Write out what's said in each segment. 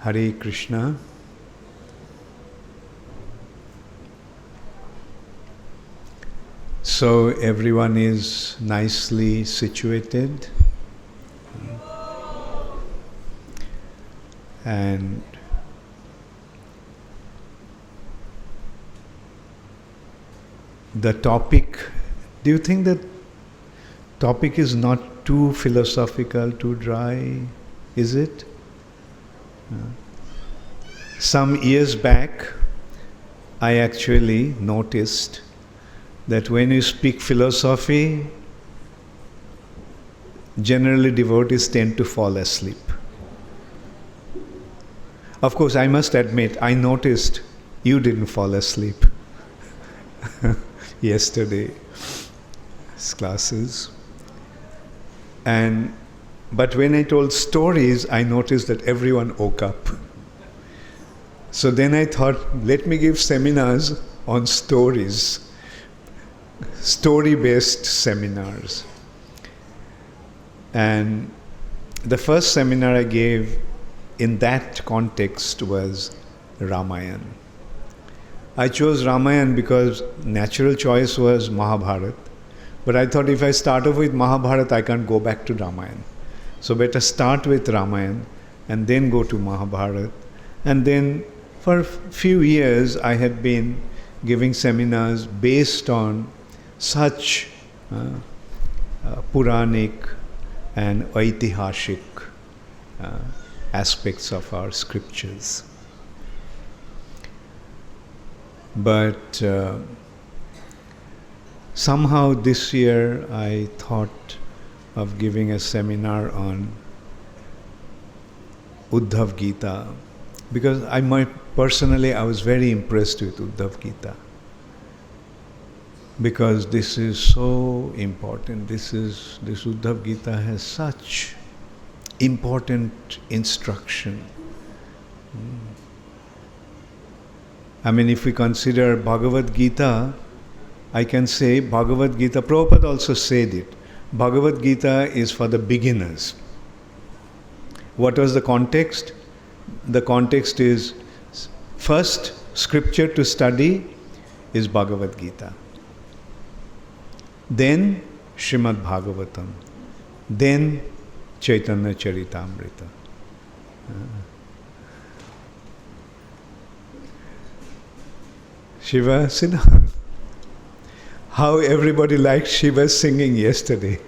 Hare Krishna. So everyone is nicely situated, and the topic, do you think that topic is not too philosophical, too dry? Is it? Some years back, I actually noticed that when you speak philosophy, generally devotees tend to fall asleep. Of course, I must admit, I noticed you didn't fall asleep yesterday's classes. But when I told stories, I noticed that everyone woke up. So then I thought, let me give seminars on stories. Story-based seminars. And the first seminar I gave in that context was Ramayana. I chose Ramayana because natural choice was Mahabharata. But I thought if I start off with Mahabharata, I can't go back to Ramayana. So better start with Ramayana and then go to Mahabharata. And then for a few years I had been giving seminars based on such Puranic and Aitihashik aspects of our scriptures. But somehow this year I thought of giving a seminar on Uddhava Gita, because personally I was very impressed with Uddhava Gita. Because this is so important. This Uddhava Gita has such important instruction. I mean, if we consider Bhagavad Gita, I can say Bhagavad Gita, Prabhupada also said it, Bhagavad Gita is for the beginners. What was the context? The context is, first scripture to study is Bhagavad Gita. Then Srimad Bhagavatam. Then Chaitanya Charitamrita. Shiva, sit down. How everybody liked Shiva's singing yesterday.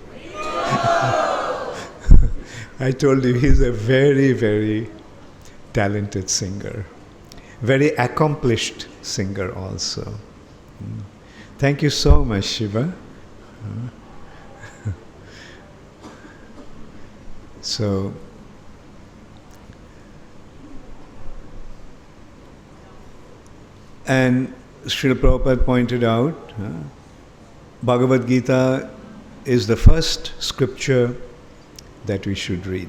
I told you he's a very, very talented singer. Very accomplished singer also. Thank you so much, Shiva. So, and Srila Prabhupada pointed out, Bhagavad Gita is the first scripture that we should read.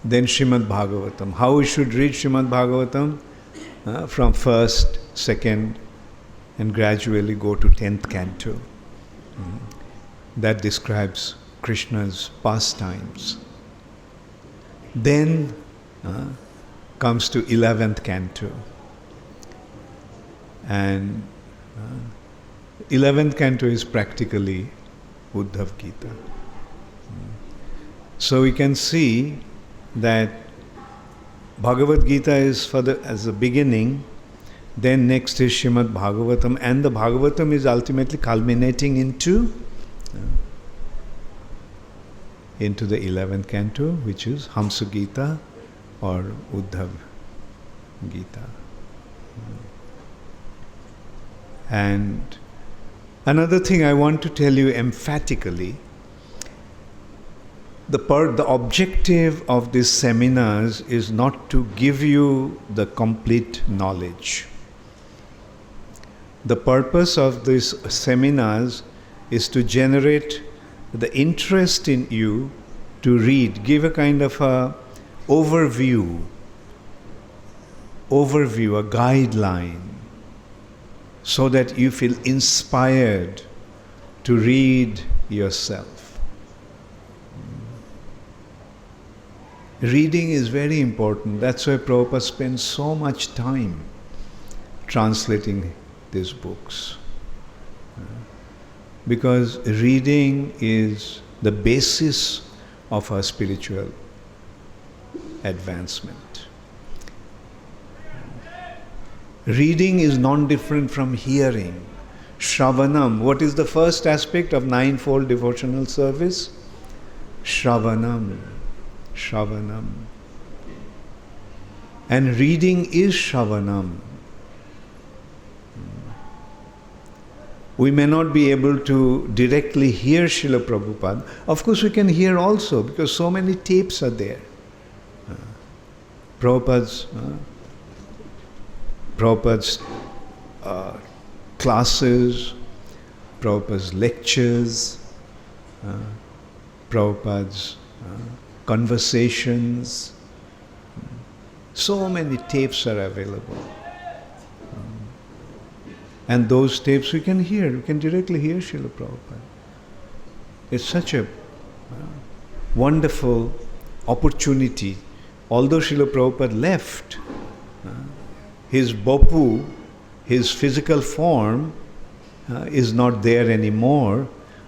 Then Srimad Bhagavatam. How we should read Srimad Bhagavatam? From first, second, and gradually go to 10th canto. That describes Krishna's pastimes. Then comes to 11th canto. And 11th canto is practically Uddhava Gita. So we can see that Bhagavad Gita is as a beginning, then next is Srimad Bhagavatam, and the Bhagavatam is ultimately culminating into the 11th canto, which is Hamsa Gita or Uddhava Gita. And another thing I want to tell you emphatically, the objective of these seminars is not to give you the complete knowledge. The purpose of these seminars is to generate the interest in you to read, give a kind of a overview, a guideline, so that you feel inspired to read yourself. Reading is very important. That's why Prabhupada spends so much time translating these books. Because reading is the basis of our spiritual advancement. Reading is non-different from hearing. Shravanam. What is the first aspect of ninefold devotional service? Shravanam. Shravanam. And reading is Shravanam. We may not be able to directly hear Srila Prabhupada. Of course, we can hear also because so many tapes are there. Prabhupada's classes, Prabhupada's lectures, Prabhupada's conversations. So many tapes are available. And those tapes we can hear. We can directly hear Srila Prabhupada. It's such a wonderful opportunity. Although Srila Prabhupada left, his Bapu, his physical form, is not there anymore,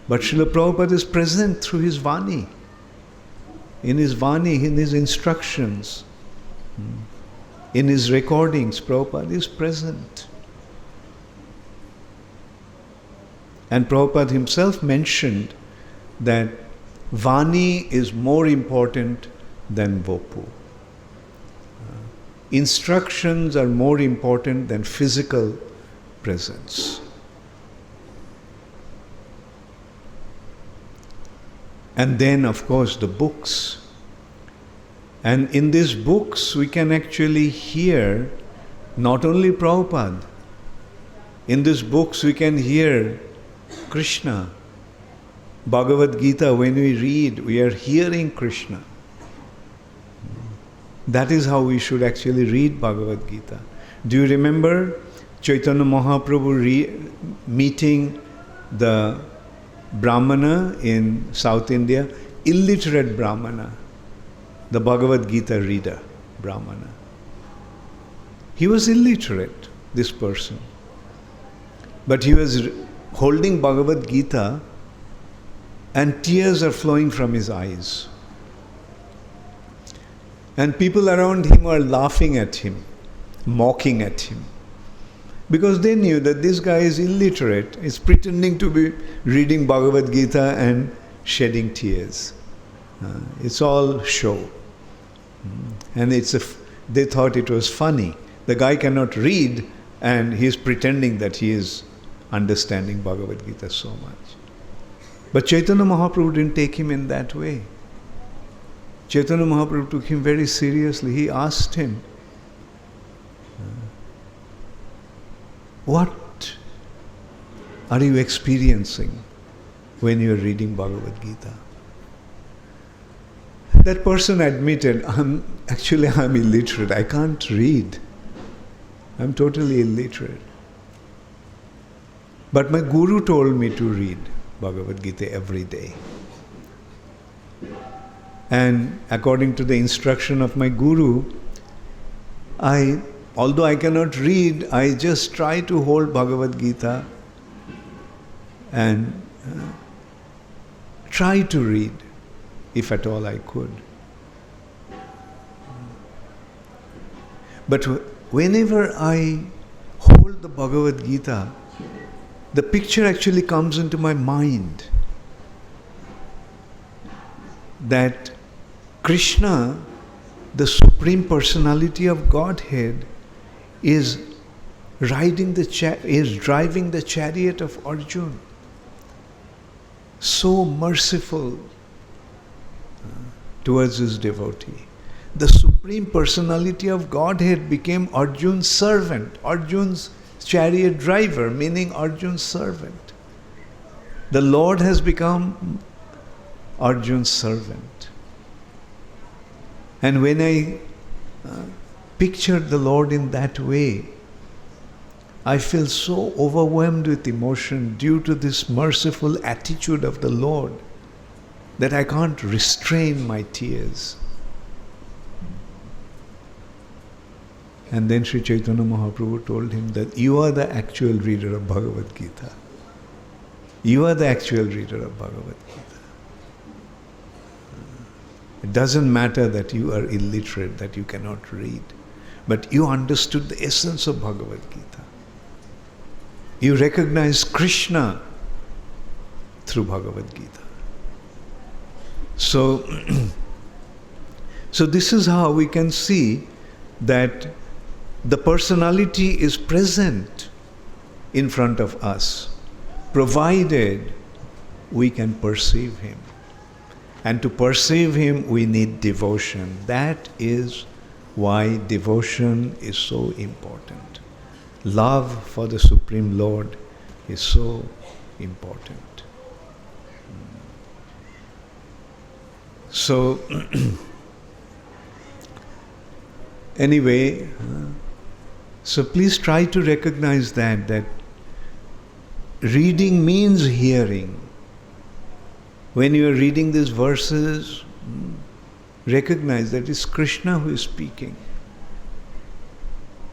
but Srila Prabhupada is present through his Vani. In his Vani, in his instructions, in his recordings, Prabhupada is present. And Prabhupada himself mentioned that Vani is more important than Vapu. Instructions are more important than physical presence. And then, of course, the books. And in these books, we can actually hear not only Prabhupada. In these books, we can hear Krishna. Bhagavad Gita, when we read, we are hearing Krishna. That is how we should actually read Bhagavad Gita. Do you remember Chaitanya Mahaprabhu meeting the Brahmana in South India? Illiterate Brahmana, the Bhagavad Gita reader, Brahmana. He was illiterate, this person. But he was holding Bhagavad Gita and tears are flowing from his eyes. And people around him were laughing at him, mocking at him. Because they knew that this guy is illiterate, is pretending to be reading Bhagavad Gita and shedding tears. It's all show. And they thought it was funny. The guy cannot read and he's pretending that he is understanding Bhagavad Gita so much. But Chaitanya Mahaprabhu didn't take him in that way. Chaitanya Mahaprabhu took him very seriously. He asked him, what are you experiencing when you are reading Bhagavad Gita? That person admitted, I'm illiterate. I can't read. I'm totally illiterate. But my guru told me to read Bhagavad Gita every day. And according to the instruction of my guru, although I cannot read, I just try to hold Bhagavad Gita and try to read, if at all I could. But whenever I hold the Bhagavad Gita, the picture actually comes into my mind that Krishna, the Supreme Personality of Godhead, is driving the chariot of Arjuna. So merciful towards his devotee. The Supreme Personality of Godhead became Arjuna's servant, Arjuna's chariot driver, meaning Arjuna's servant. The Lord has become Arjuna's servant. And when I picture the Lord in that way, I feel so overwhelmed with emotion due to this merciful attitude of the Lord that I can't restrain my tears. And then Sri Chaitanya Mahaprabhu told him that you are the actual reader of Bhagavad Gita. You are the actual reader of Bhagavad Gita. It doesn't matter that you are illiterate, that you cannot read, but you understood the essence of Bhagavad Gita. You recognize Krishna through Bhagavad Gita. So this is how we can see that the personality is present in front of us, provided we can perceive him. And to perceive him, we need devotion. That is why devotion is so important. Love for the Supreme Lord is so important. So, anyway, so please try to recognize that reading means hearing. When you are reading these verses, recognize that it's Krishna who is speaking.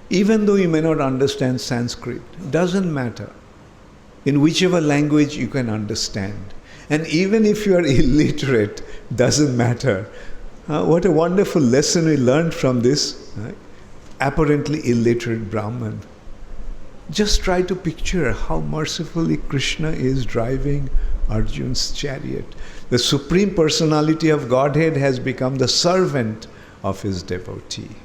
Even though you may not understand Sanskrit, it doesn't matter. In whichever language you can understand. And even if you are illiterate, doesn't matter. What a wonderful lesson we learned from this apparently illiterate Brahman. Just try to picture how mercifully Krishna is driving Arjun's chariot. The Supreme Personality of Godhead has become the servant of his devotee.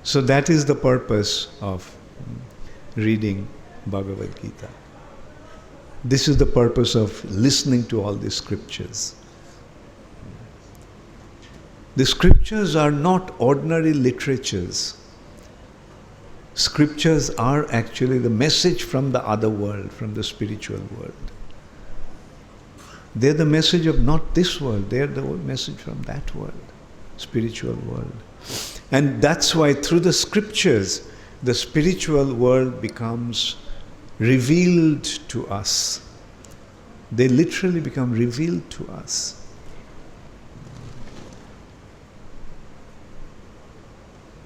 So that is the purpose of reading Bhagavad Gita. This is the purpose of listening to all the scriptures. The scriptures are not ordinary literatures. Scriptures are actually the message from the other world, from the spiritual world. They're the message of not this world, they're the message from that world, spiritual world. And that's why through the scriptures, the spiritual world becomes revealed to us. They literally become revealed to us.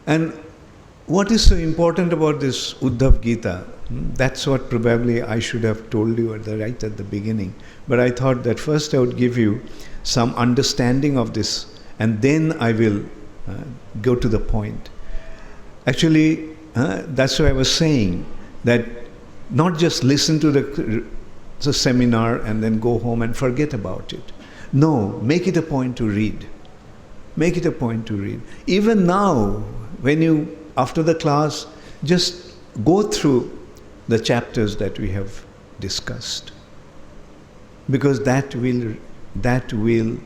And what is so important about this Uddhava Gita? That's what probably I should have told you right at the beginning. But I thought that first I would give you some understanding of this, and then I will go to the point. Actually, that's what I was saying, that not just listen to the seminar and then go home and forget about it. No, make it a point to read. Make it a point to read. Even now, when you, after the class, just go through the chapters that we have discussed. Because that will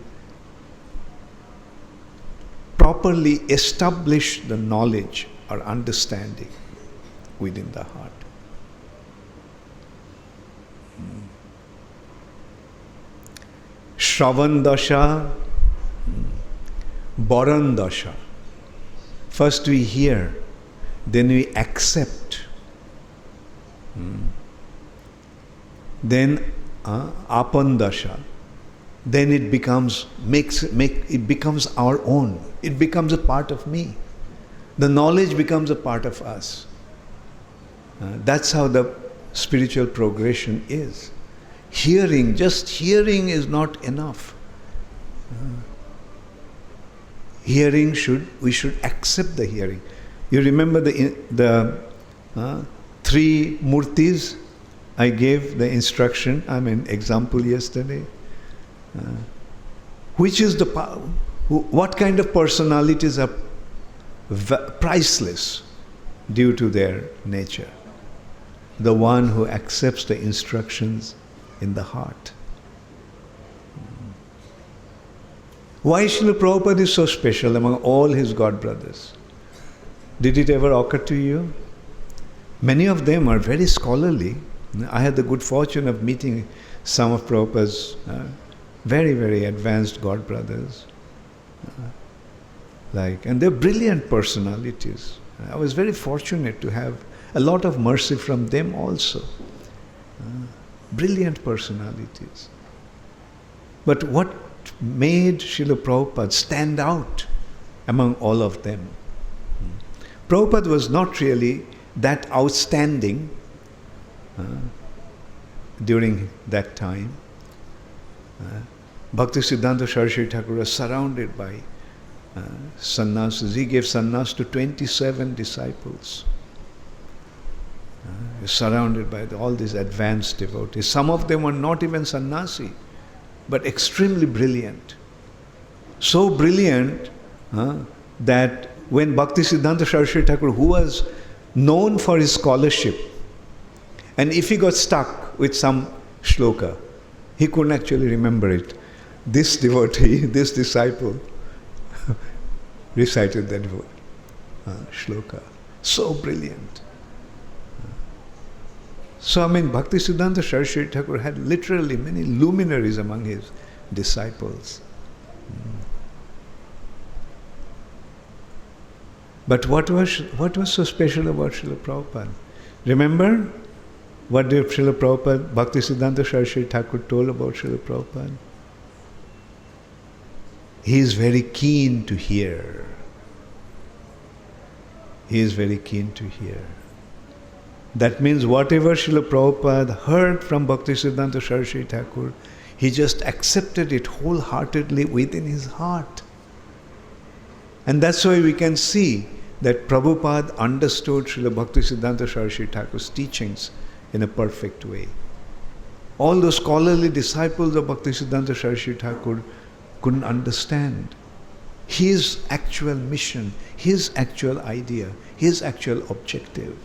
properly establish the knowledge or understanding within the heart. Shravan dasha, Baran dasha. First we hear, then we accept. Then Apan dasha. Then it becomes our own. It becomes a part of me. The knowledge becomes a part of us. That's how the spiritual progression is. Hearing, just hearing is not enough. We should accept the hearing. You remember the three murtis I gave the instruction, example yesterday. Which is what kind of personalities are priceless due to their nature? The one who accepts the instructions in the heart. Why Srila Prabhupada is so special among all his God brothers? Did it ever occur to you? Many of them are very scholarly. I had the good fortune of meeting some of Prabhupada's very, very advanced God brothers. And they're brilliant personalities. I was very fortunate to have a lot of mercy from them also. Brilliant personalities. But what made Srila Prabhupada stand out among all of them. Prabhupada was not really that outstanding during that time. Bhaktisiddhanta Saraswati Thakur was surrounded by sannyasis. He gave sannyas to 27 disciples. He was surrounded by all these advanced devotees. Some of them were not even sannyasi, but extremely brilliant. So brilliant that when Bhaktisiddhanta Saraswati Thakur, who was known for his scholarship, and if he got stuck with some shloka, he couldn't actually remember it. This devotee, this disciple, recited that shloka. So brilliant. So, Bhaktisiddhanta Saraswati Thakur had literally many luminaries among his disciples. But what was so special about Srila Prabhupada? Remember what did Srila Prabhupada, Bhaktisiddhanta Saraswati Thakur told about Srila Prabhupada? He is very keen to hear. He is very keen to hear. That means whatever Srila Prabhupada heard from Bhaktisiddhanta Saraswati Thakur, he just accepted it wholeheartedly within his heart. And that's why we can see that Prabhupada understood Srila Bhaktisiddhanta Saraswati Thakur's teachings in a perfect way. All those scholarly disciples of Bhaktisiddhanta Saraswati Thakur couldn't understand his actual mission, his actual idea, his actual objective.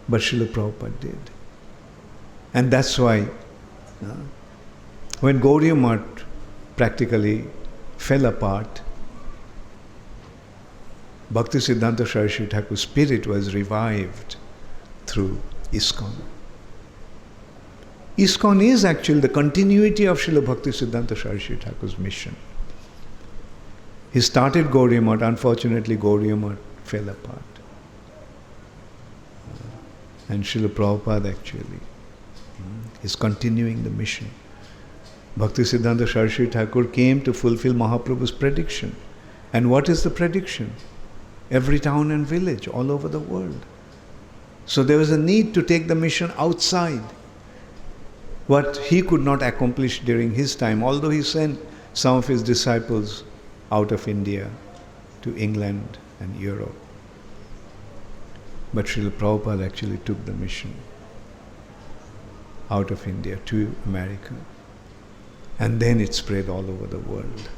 But Srila Prabhupada did. And that's why when Gaudiya Math practically fell apart, Bhaktisiddhanta Saraswati Thakur's spirit was revived through ISKCON. ISKCON is actually the continuity of Srila Bhaktisiddhanta Saraswati Thakur's mission. He started Gaudiya Math, unfortunately Gaudiya Math fell apart. And Srila Prabhupada actually is continuing the mission. Bhaktisiddhanta Saraswati Thakur came to fulfill Mahaprabhu's prediction. And what is the prediction? Every town and village all over the world. So there was a need to take the mission outside. What he could not accomplish during his time, although he sent some of his disciples out of India to England and Europe. But Srila Prabhupada actually took the mission out of India to America. And then it spread all over the world.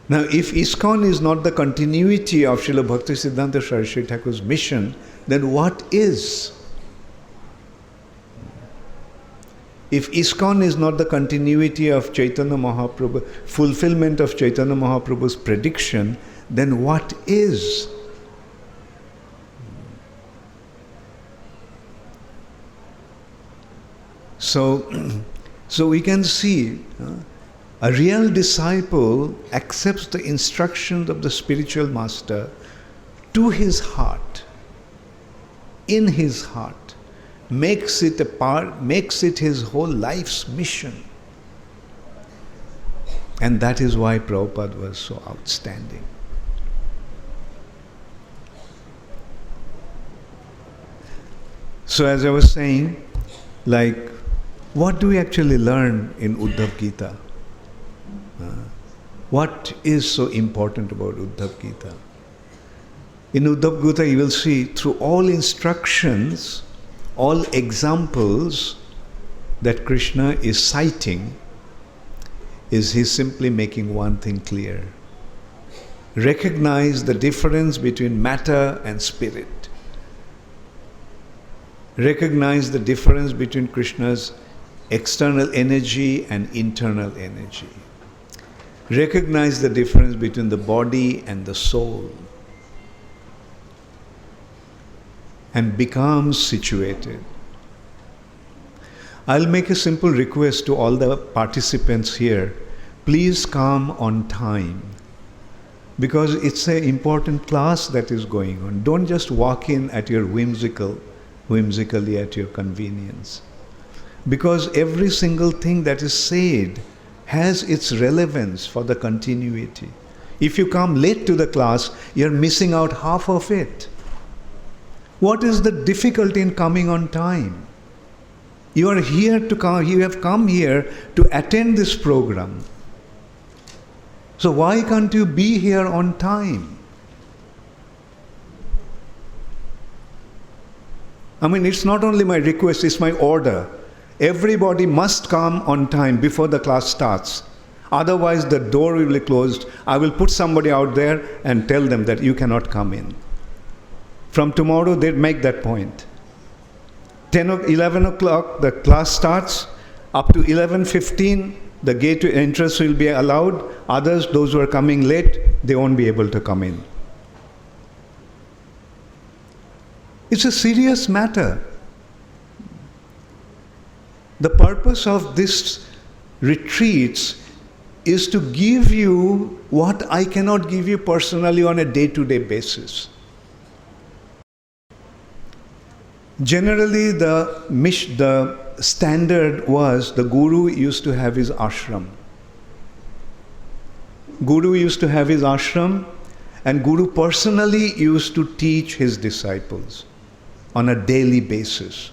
Now, if ISKCON is not the continuity of Srila Bhaktisiddhanta Saraswati Thakur's mission, then what is? If ISKCON is not the continuity of Chaitanya Mahaprabhu, fulfillment of Chaitanya Mahaprabhu's prediction, then what is? So we can see a real disciple accepts the instructions of the spiritual master to his heart, in his heart, makes it a part, makes it his whole life's mission. And that is why Prabhupada was so outstanding. So as I was saying, what do we actually learn in Uddhava Gita? What is so important about Uddhava Gita? In Uddhava Gita you will see through all instructions, all examples that Krishna is citing, is he simply making one thing clear. Recognize the difference between matter and spirit. Recognize the difference between Krishna's external energy and internal energy. Recognize the difference between the body and the soul. And become situated. I'll make a simple request to all the participants here. Please come on time. Because it's an important class that is going on. Don't just walk in at your whimsically at your convenience. Because every single thing that is said has its relevance for the continuity. If you come late to the class, you're missing out half of it. What is the difficulty in coming on time? You are here to come, you have come here to attend this program. So why can't you be here on time? I mean, it's not only my request, it's my order. Everybody must come on time before the class starts. Otherwise, the door will be closed. I will put somebody out there and tell them that you cannot come in. From tomorrow, they'll make that point. 11 o'clock, the class starts. Up to 11:15, the gate entrance will be allowed. Others, those who are coming late, they won't be able to come in. It's a serious matter. The purpose of this retreats is to give you what I cannot give you personally on a day-to-day basis. Generally, the standard was the Guru used to have his ashram. Guru used to have his ashram, and Guru personally used to teach his disciples on a daily basis.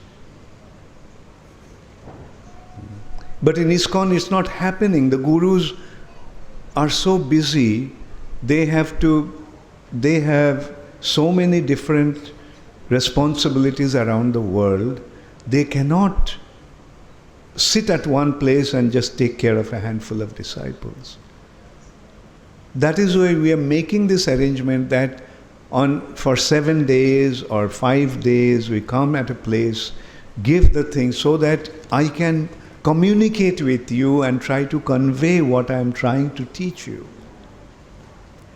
But in ISKCON, it's not happening. The Gurus are so busy, they have so many different responsibilities around the world, they cannot sit at one place and just take care of a handful of disciples. That is why we are making this arrangement that for 7 days or 5 days we come at a place, give the thing so that I can communicate with you and try to convey what I am trying to teach you.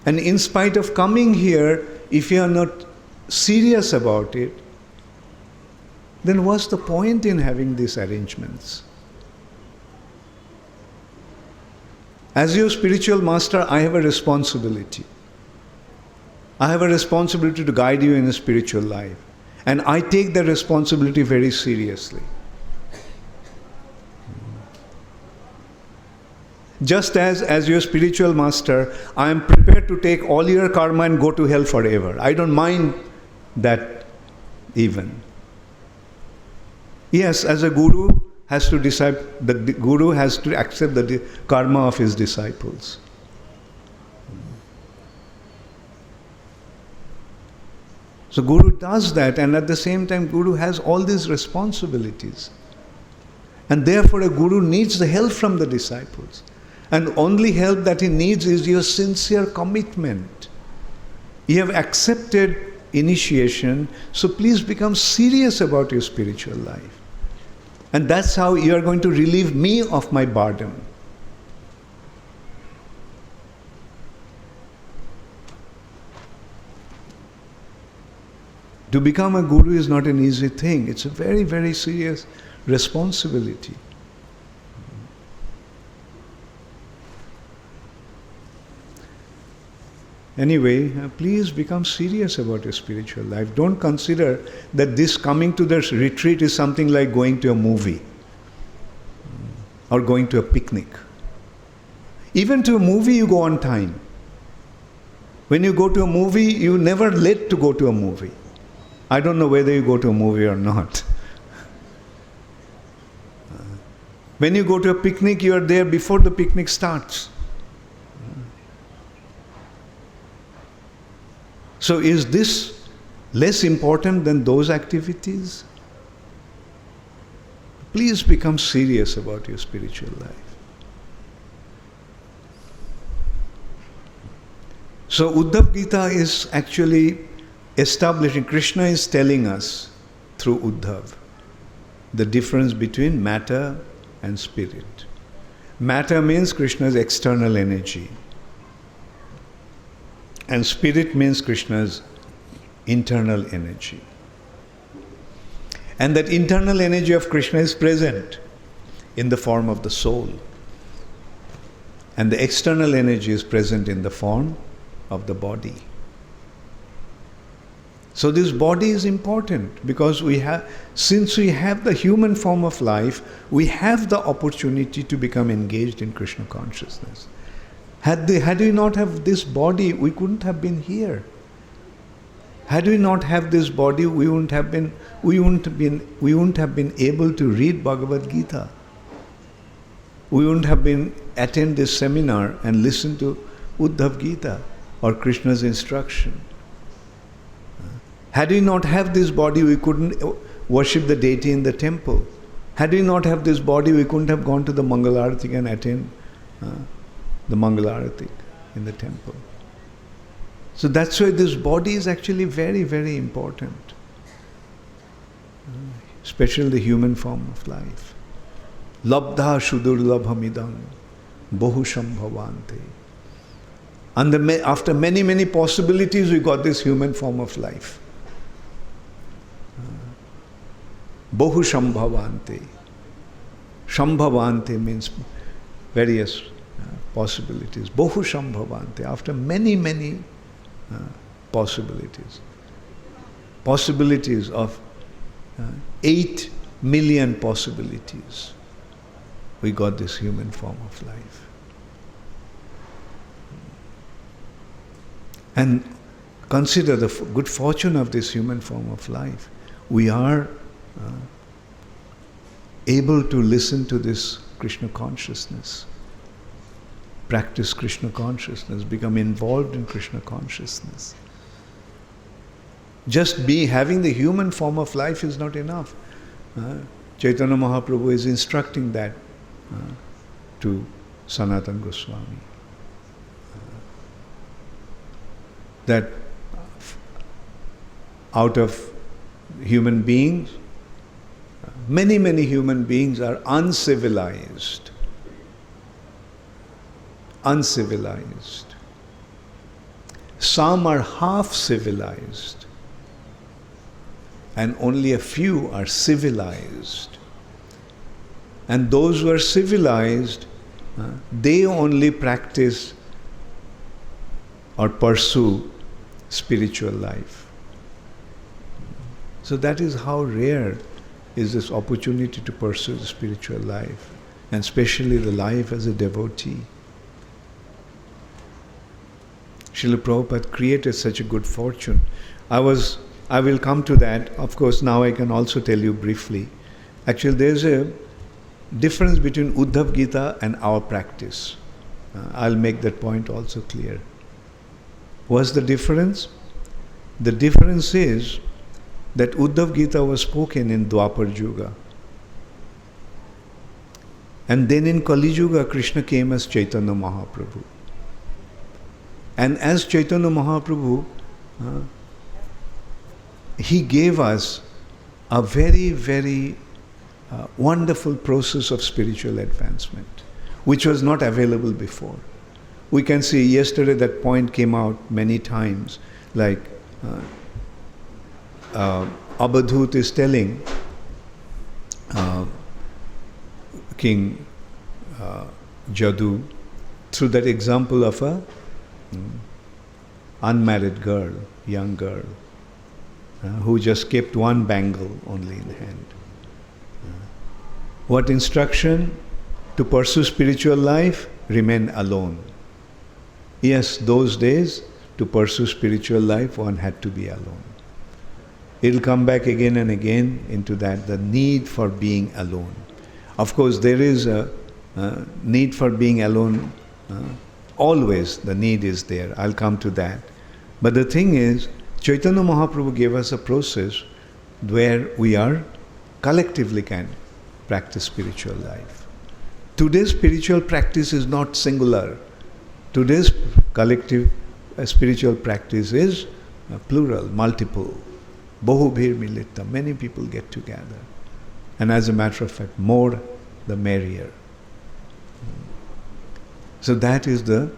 And in spite of coming here, if you are not serious about it, then what's the point in having these arrangements? As your spiritual master, I have a responsibility. I have a responsibility to guide you in a spiritual life. And I take that responsibility very seriously. Just as your spiritual master, I am prepared to take all your karma and go to hell forever. I don't mind that even. Yes, as a guru has to decide, the guru has to accept the karma of his disciples. So Guru does that, and at the same time Guru has all these responsibilities. And therefore a Guru needs the help from the disciples. And only help that he needs is your sincere commitment. You have accepted initiation, so please become serious about your spiritual life. And that's how you are going to relieve me of my burden. To become a guru is not an easy thing. It's a very, very serious responsibility. Anyway, please become serious about your spiritual life. Don't consider that this coming to this retreat is something like going to a movie or going to a picnic. Even to a movie, you go on time. When you go to a movie, you're never late to go to a movie. I don't know whether you go to a movie or not. When you go to a picnic, you are there before the picnic starts. So is this less important than those activities? Please become serious about your spiritual life. So Uddhava Gita is actually establishing, Krishna is telling us through Uddhava the difference between matter and spirit. Matter means Krishna's external energy. And spirit means Krishna's internal energy. And that internal energy of Krishna is present in the form of the soul. And the external energy is present in the form of the body. So this body is important because since we have the human form of life, we have the opportunity to become engaged in Krishna consciousness. Had we not have this body, we couldn't have been here. Had we not have this body, we wouldn't have been able to read Bhagavad Gita. We wouldn't have been attend this seminar and listen to Uddhava Gita or Krishna's instruction. Had we not have this body, we couldn't worship the deity in the temple. Had we not have this body, we couldn't have gone to the Mangalarati and attend the Mangalarati in the temple. So that's why this body is actually very, very important. Especially the human form of life. Labdha shudurlabhamidam bohusham bhavante. And after many, many possibilities, we got this human form of life. Bohusham bhavante. Shambhavante means various possibilities. Bohusham bhavante. After many, many possibilities. Possibilities of 8 million possibilities. We got this human form of life. And consider the good fortune of this human form of life. We are able to listen to this Krishna consciousness, practice Krishna consciousness, become involved in Krishna consciousness. Just having the human form of life is not enough. Chaitanya Mahaprabhu is instructing that to Sanatana Goswami. That out of human beings, many, many human beings are uncivilized. Uncivilized. Some are half civilized. And only a few are civilized. And those who are civilized, they only practice or pursue spiritual life. So that is how rare is this opportunity to pursue the spiritual life, and especially the life as a devotee. Srila Prabhupada created such a good fortune. I will come to that. Of course, now I can also tell you briefly. Actually, there's a difference between Uddhava Gita and our practice. I'll make that point also clear. What's the difference? The difference is that Uddhava Gita was spoken in Dwapar Yuga. And then in Kali Yuga, Krishna came as Chaitanya Mahaprabhu. And as Chaitanya Mahaprabhu, he gave us a very, very wonderful process of spiritual advancement, which was not available before. We can see yesterday that point came out many times, like Abadhut is telling King Jadu through that example of a unmarried girl, young girl, who just kept one bangle only in hand. What instruction? To pursue spiritual life, remain alone. Yes, those days, to pursue spiritual life, one had to be alone. It'll come back again and again into that, the need for being alone. Of course, there is a need for being alone. Always the need is there. I'll come to that. But the thing is, Chaitanya Mahaprabhu gave us a process where we are collectively can practice spiritual life. Today's spiritual practice is not singular. Today's collective spiritual practice is plural, multiple. Bahubhir milita. Many people get together. And as a matter of fact, more the merrier. So that is the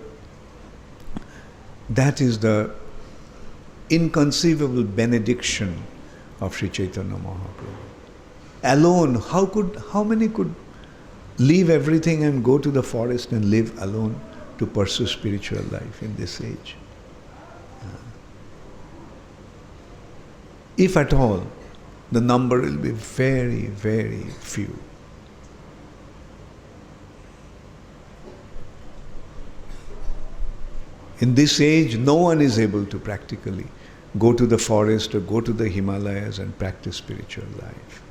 inconceivable benediction of Sri Chaitanya Mahaprabhu. Alone, how many could leave everything and go to the forest and live alone to pursue spiritual life in this age? If at all, the number will be very, very few. In this age, no one is able to practically go to the forest or go to the Himalayas and practice spiritual life.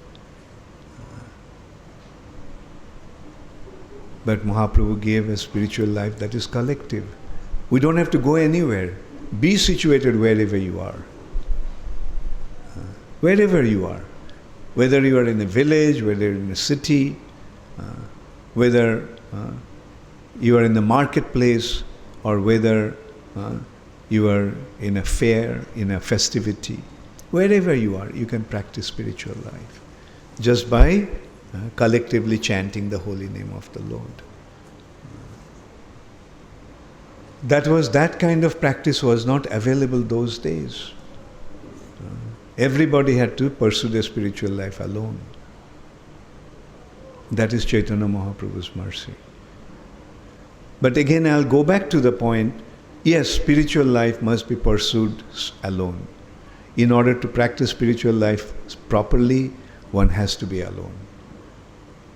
But Mahaprabhu gave a spiritual life that is collective. We don't have to go anywhere. Be situated wherever you are. Wherever you are. Whether you are in a village, whether you're in a city, whether you are in the marketplace, or whether you are in a fair, in a festivity. Wherever you are, you can practice spiritual life. Just by collectively chanting the holy name of the Lord. That kind of practice was not available those days. Everybody had to pursue their spiritual life alone. That is Chaitanya Mahaprabhu's mercy. But again, I'll go back to the point, yes, spiritual life must be pursued alone. In order to practice spiritual life properly, one has to be alone.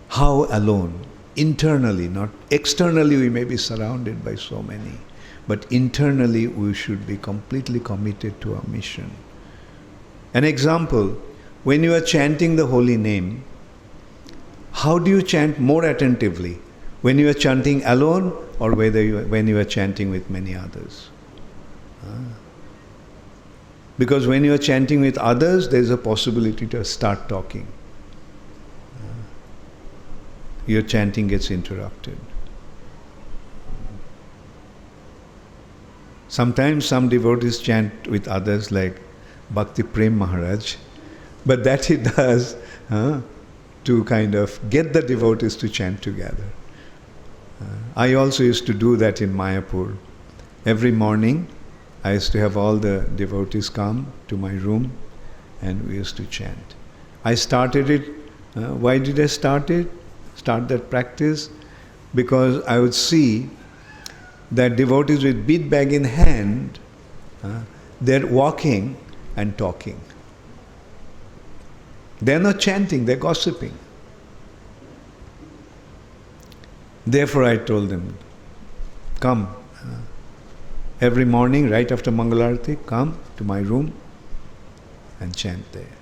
How alone? Internally, not externally. We may be surrounded by so many, but internally we should be completely committed to our mission. An example, when you are chanting the holy name, how do you chant more attentively? When you are chanting alone, or when you are chanting with many others? Because when you are chanting with others, there is a possibility to start talking. Your chanting gets interrupted. Sometimes some devotees chant with others like Bhakti Prem Maharaj, but that he does to kind of get the devotees to chant together. I also used to do that in Mayapur. Every morning, I used to have all the devotees come to my room and we used to chant. I started it. Why did I start that practice? Because I would see that devotees with bead bag in hand, they're walking and talking. They're not chanting, they're gossiping. Therefore I told them, come, every morning right after Mangalarati, come to my room and chant there.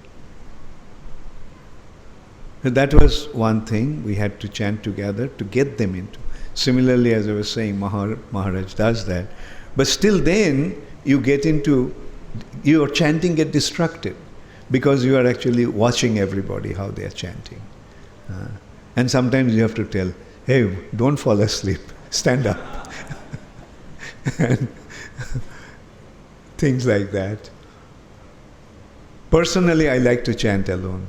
So that was one thing we had to chant together to get them into. Similarly, as I was saying, Maharaj does that. But still then, your chanting get distracted because you are actually watching everybody, how they are chanting. And sometimes you have to tell, hey, don't fall asleep, stand up. And things like that. Personally, I like to chant alone.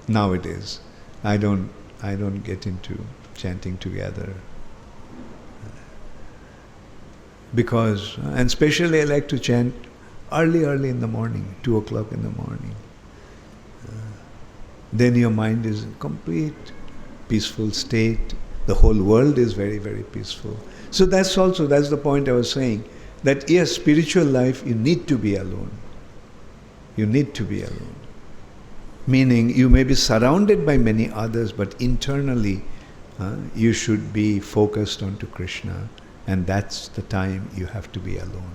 Nowadays, I don't get into chanting together. Because, and especially I like to chant early in the morning, 2 o'clock in the morning. Then your mind is in complete peaceful state. The whole world is very, very peaceful. So that's the point I was saying, that yes, spiritual life, you need to be alone. You need to be alone. Meaning, you may be surrounded by many others, but internally, you should be focused onto Krishna, and that's the time you have to be alone.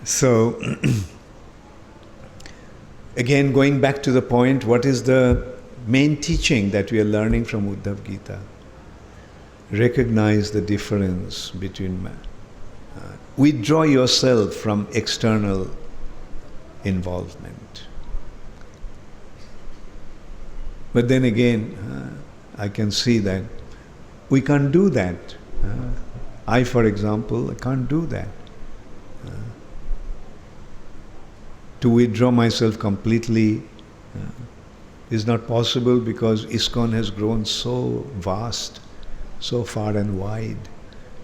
So, again, going back to the point, what is the main teaching that we are learning from Uddhava Gita? Recognize the difference between withdraw yourself from external involvement. But then again, I can see that we can't do that. I, for example, I can't do that. To withdraw myself completely is not possible because ISKCON has grown so vast, so far and wide.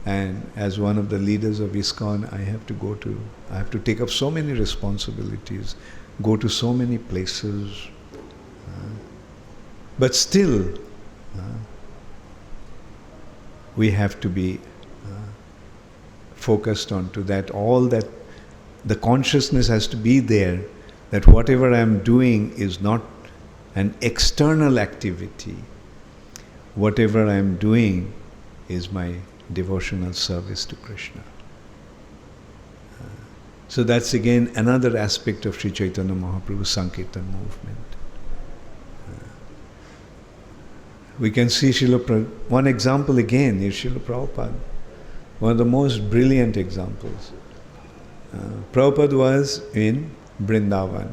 And as one of the leaders of ISKCON, I have to take up so many responsibilities, go to so many places. But still, we have to be focused on to that, all that the consciousness has to be there that whatever I am doing is not an external activity. Whatever I am doing is my devotional service to Krishna. So that's again another aspect of Sri Chaitanya Mahaprabhu's Sankirtan movement. We can see one example again is Srila Prabhupada, one of the most brilliant examples. Prabhupada was in Vrindavan.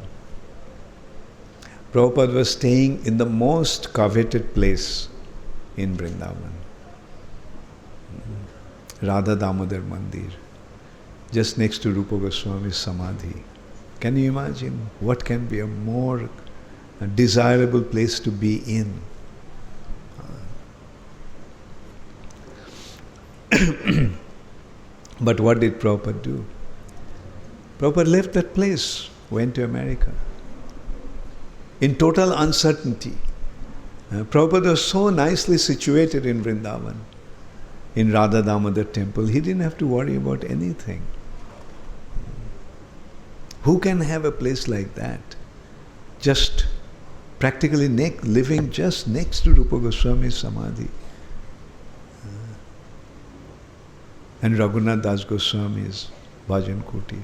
Prabhupada was staying in the most coveted place in Vrindavan, Radha Damodar Mandir, just next to Rupa Goswami's Samadhi. Can you imagine what can be a more desirable place to be in? But what did Prabhupada do? Prabhupada left that place, went to America. In total uncertainty. Prabhupada was so nicely situated in Vrindavan, in Radha Damodar temple, he didn't have to worry about anything. Who can have a place like that? Just practically living just next to Rupa Goswami's Samadhi. And Raghunath Das Goswami's Bhajan Kutir.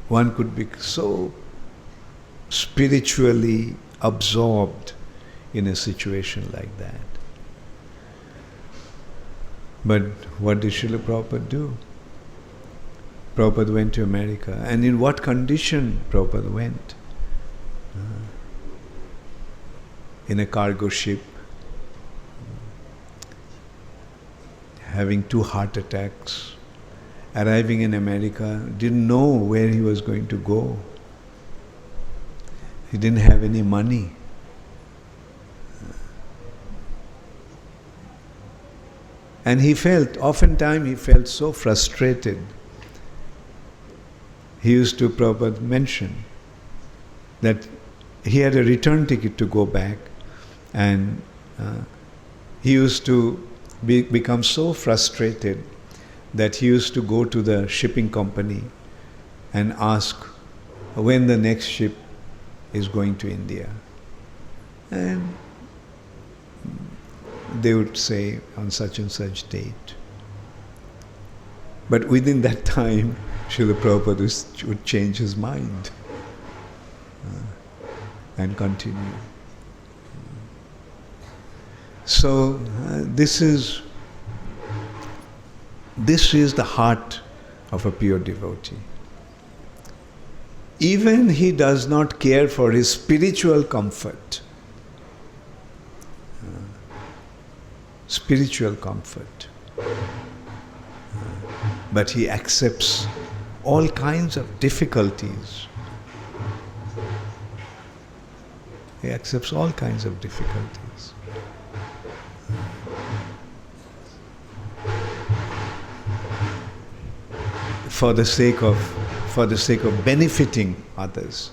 One could be so spiritually absorbed in a situation like that. But what did Srila Prabhupada do? Prabhupada went to America. And in what condition Prabhupada went? In a cargo ship, having 2 heart attacks, arriving in America, didn't know where he was going to go. He didn't have any money. And oftentimes he felt so frustrated. He used to, Prabhupada mention, that he had a return ticket to go back, and he used to become so frustrated that he used to go to the shipping company and ask when the next ship is going to India. And they would say on such and such date. But within that time, Srila Prabhupada would change his mind and continue. So this is the heart of a pure devotee. Even he does not care for his spiritual comfort. But he accepts all kinds of difficulties. He accepts all kinds of difficulties. For the sake of benefiting others.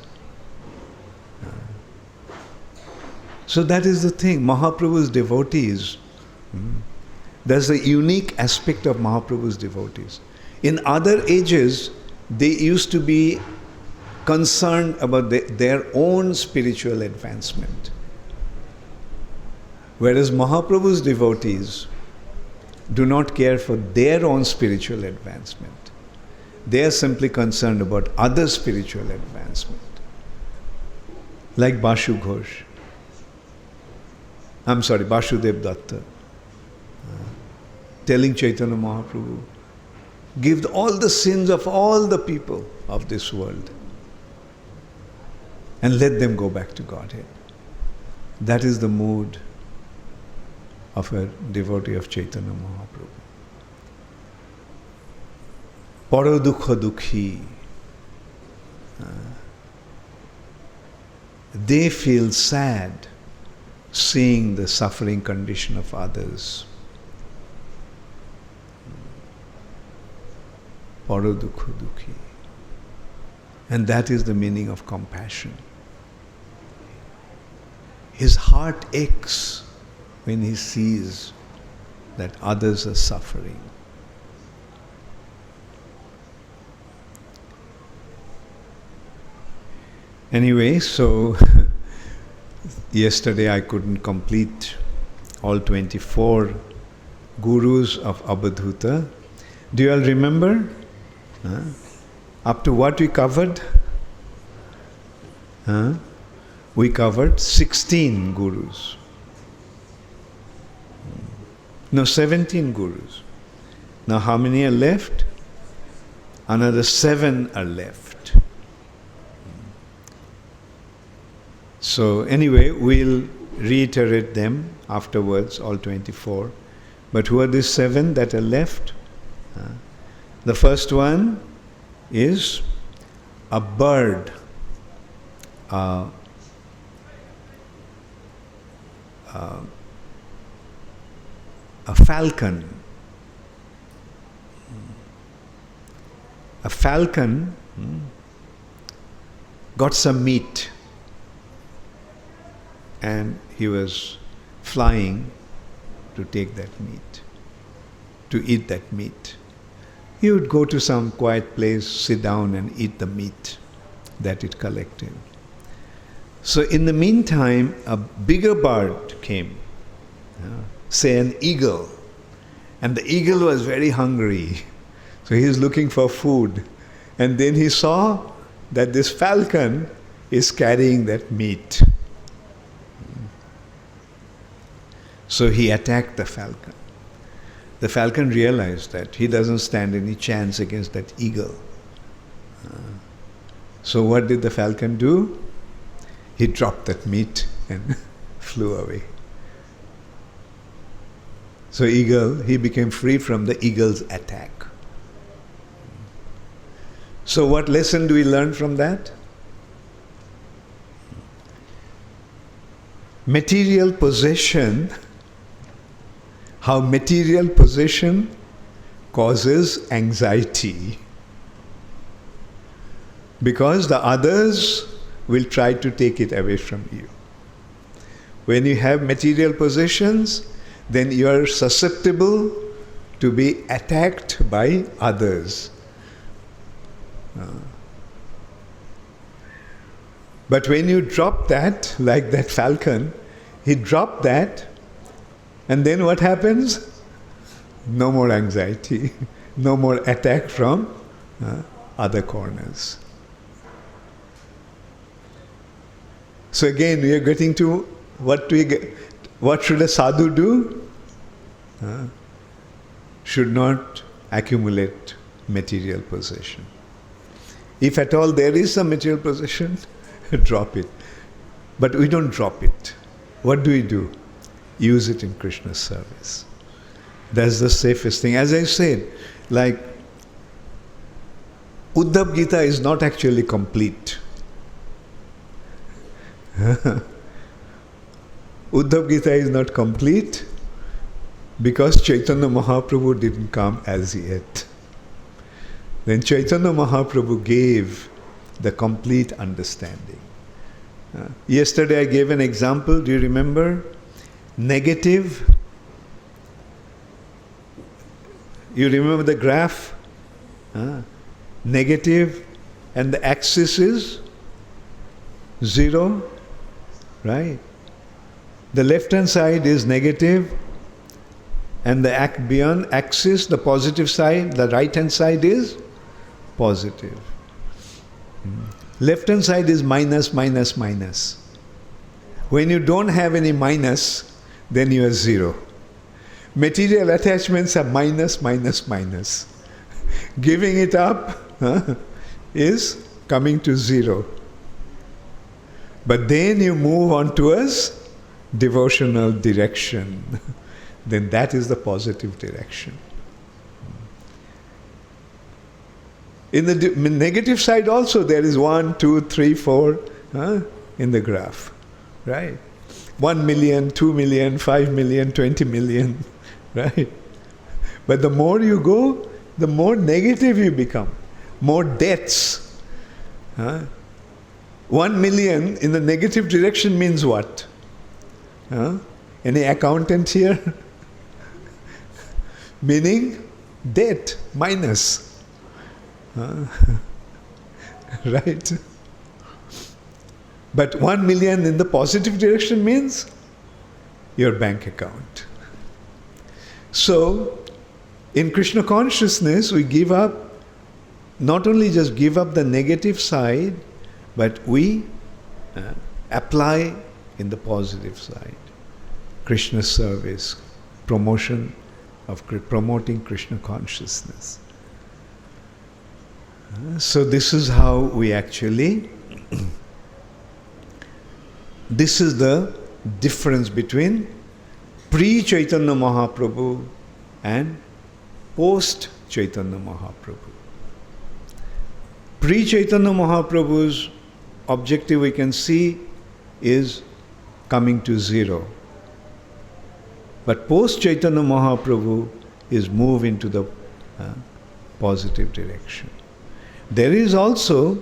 So that is the thing. Mahaprabhu's devotees, there's a unique aspect of Mahaprabhu's devotees. In other ages, they used to be concerned about their own spiritual advancement. Whereas Mahaprabhu's devotees do not care for their own spiritual advancement. They are simply concerned about other spiritual advancement. Like Bashu Ghosh. Bashudev Datta. Telling Chaitanya Mahaprabhu, give all the sins of all the people of this world and let them go back to Godhead. That is the mood of a devotee of Chaitanya Mahaprabhu. Paro dukha dukhi. They feel sad seeing the suffering condition of others. Paro dukha dukhi. And that is the meaning of compassion. His heart aches when he sees that others are suffering. Anyway, so yesterday I couldn't complete all 24 gurus of Abadhuta. Do you all remember? Up to what we covered? We covered 16 gurus. No, 17 gurus. Now how many are left? Another 7 are left. So anyway, we'll reiterate them afterwards, all 24. But who are these 7 that are left? The first one is a bird, a falcon. A falcon got some meat and he was flying to take that meat, to eat that meat. He would go to some quiet place, sit down and eat the meat that it collected. So in the meantime, a bigger bird came, say an eagle. And the eagle was very hungry. So he was looking for food. And then he saw that this falcon is carrying that meat. So he attacked the falcon. The falcon realized that he doesn't stand any chance against that eagle. So what did the falcon do? He dropped that meat and flew away. So he became free from the eagle's attack. So what lesson do we learn from that? Material possession, how material possession causes anxiety. Because the others will try to take it away from you. When you have material possessions, then you are susceptible to be attacked by others. But when you drop that, like that falcon, he dropped that, and then what happens? No more anxiety, no more attack from other corners. So again, we are getting to what should a sadhu do? Should not accumulate material possession. If at all there is some material possession, drop it. But we don't drop it. What do? Use it in Krishna's service. That's the safest thing. As I said, like Uddhava Gita is not actually complete. Uddhava Gita is not complete because Chaitanya Mahaprabhu didn't come as yet. Then Chaitanya Mahaprabhu gave the complete understanding. Yesterday I gave an example, do you remember? Negative. You remember the graph? Negative, and the axis is 0, right? The left hand side is negative, and the beyond axis, the positive side, the right hand side is positive. Left hand side is minus, minus, minus. When you don't have any minus, then you are 0. Material attachments are minus, minus, minus. Giving it up is coming to 0. But then you move on towards devotional direction. Then that is the positive direction. In the negative side also there is 1, 2, 3, 4 in the graph, right? 1 million, 2 million, 5 million, 20 million, right? But the more you go, the more negative you become, more debts. 1 million in the negative direction means what? Any accountant here? Meaning debt minus. Right? But 1 million in the positive direction means your bank account. So, in Krishna consciousness, we give up, not only just give up the negative side, but we apply in the positive side. Krishna service, promoting Krishna consciousness. So this is how we actually, this is the difference between pre-Chaitanya Mahaprabhu and post-Chaitanya Mahaprabhu. Pre-Chaitanya Mahaprabhu's objective, we can see, is coming to zero. But post-Chaitanya Mahaprabhu is move into the positive direction. There is also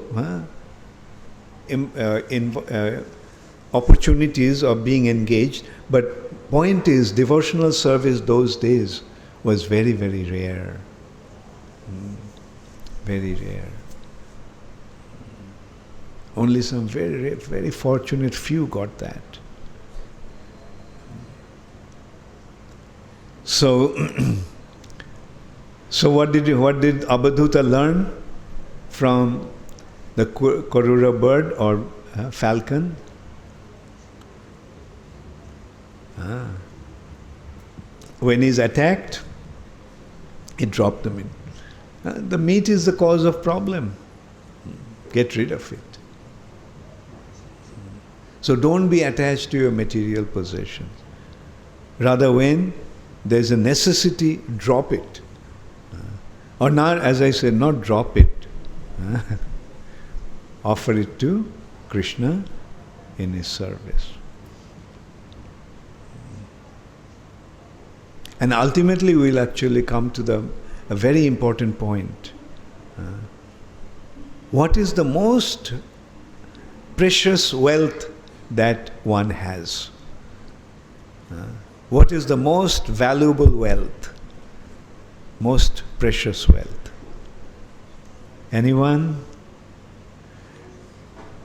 opportunities of being engaged, but point is, devotional service those days was very, very rare. Very rare. Only some very, very fortunate few got that. So, so what did Abhadhuta learn from the Karura bird or falcon? When he's attacked, he dropped the meat. The meat is the cause of problem. Get rid of it. So don't be attached to your material possessions. Rather, when there's a necessity, drop it. Or not, as I said, not drop it. Offer it to Krishna in his service. And ultimately we'll actually come to a very important point. What is the most precious wealth that one has? What is the most valuable wealth? Most precious wealth? Anyone?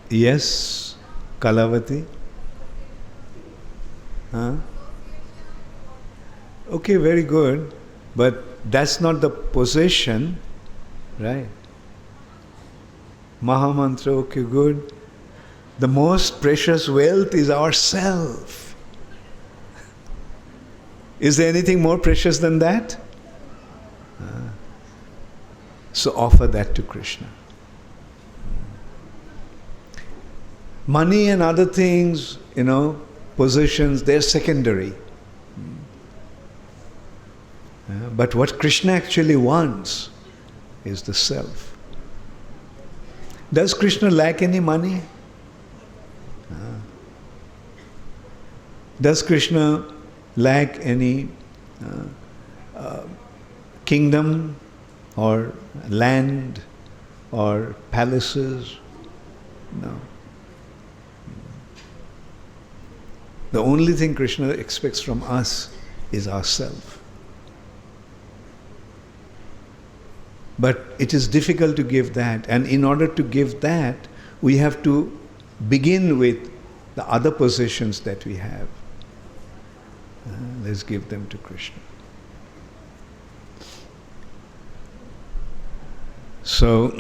Yes, Kalavati? Okay, very good. But that's not the possession, right? Mahamantra, okay, good. The most precious wealth is ourself. Is there anything more precious than that? So offer that to Krishna. Money and other things, possessions, they're secondary. But what Krishna actually wants is the self. Does Krishna lack any money? Does Krishna lack any kingdom or land or palaces? No. The only thing Krishna expects from us is ourself. But it is difficult to give that, and in order to give that, we have to begin with the other possessions that we have. Let's give them to Krishna. So,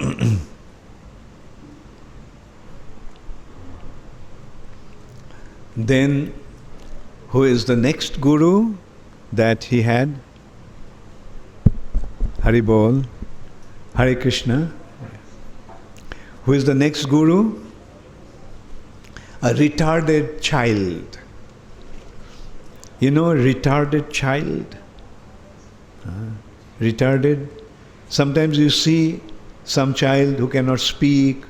then, who is the next guru that he had? Hari Bol, Hare Krishna. Who is the next guru? A retarded child. You know a retarded child? Retarded. Sometimes you see some child who cannot speak,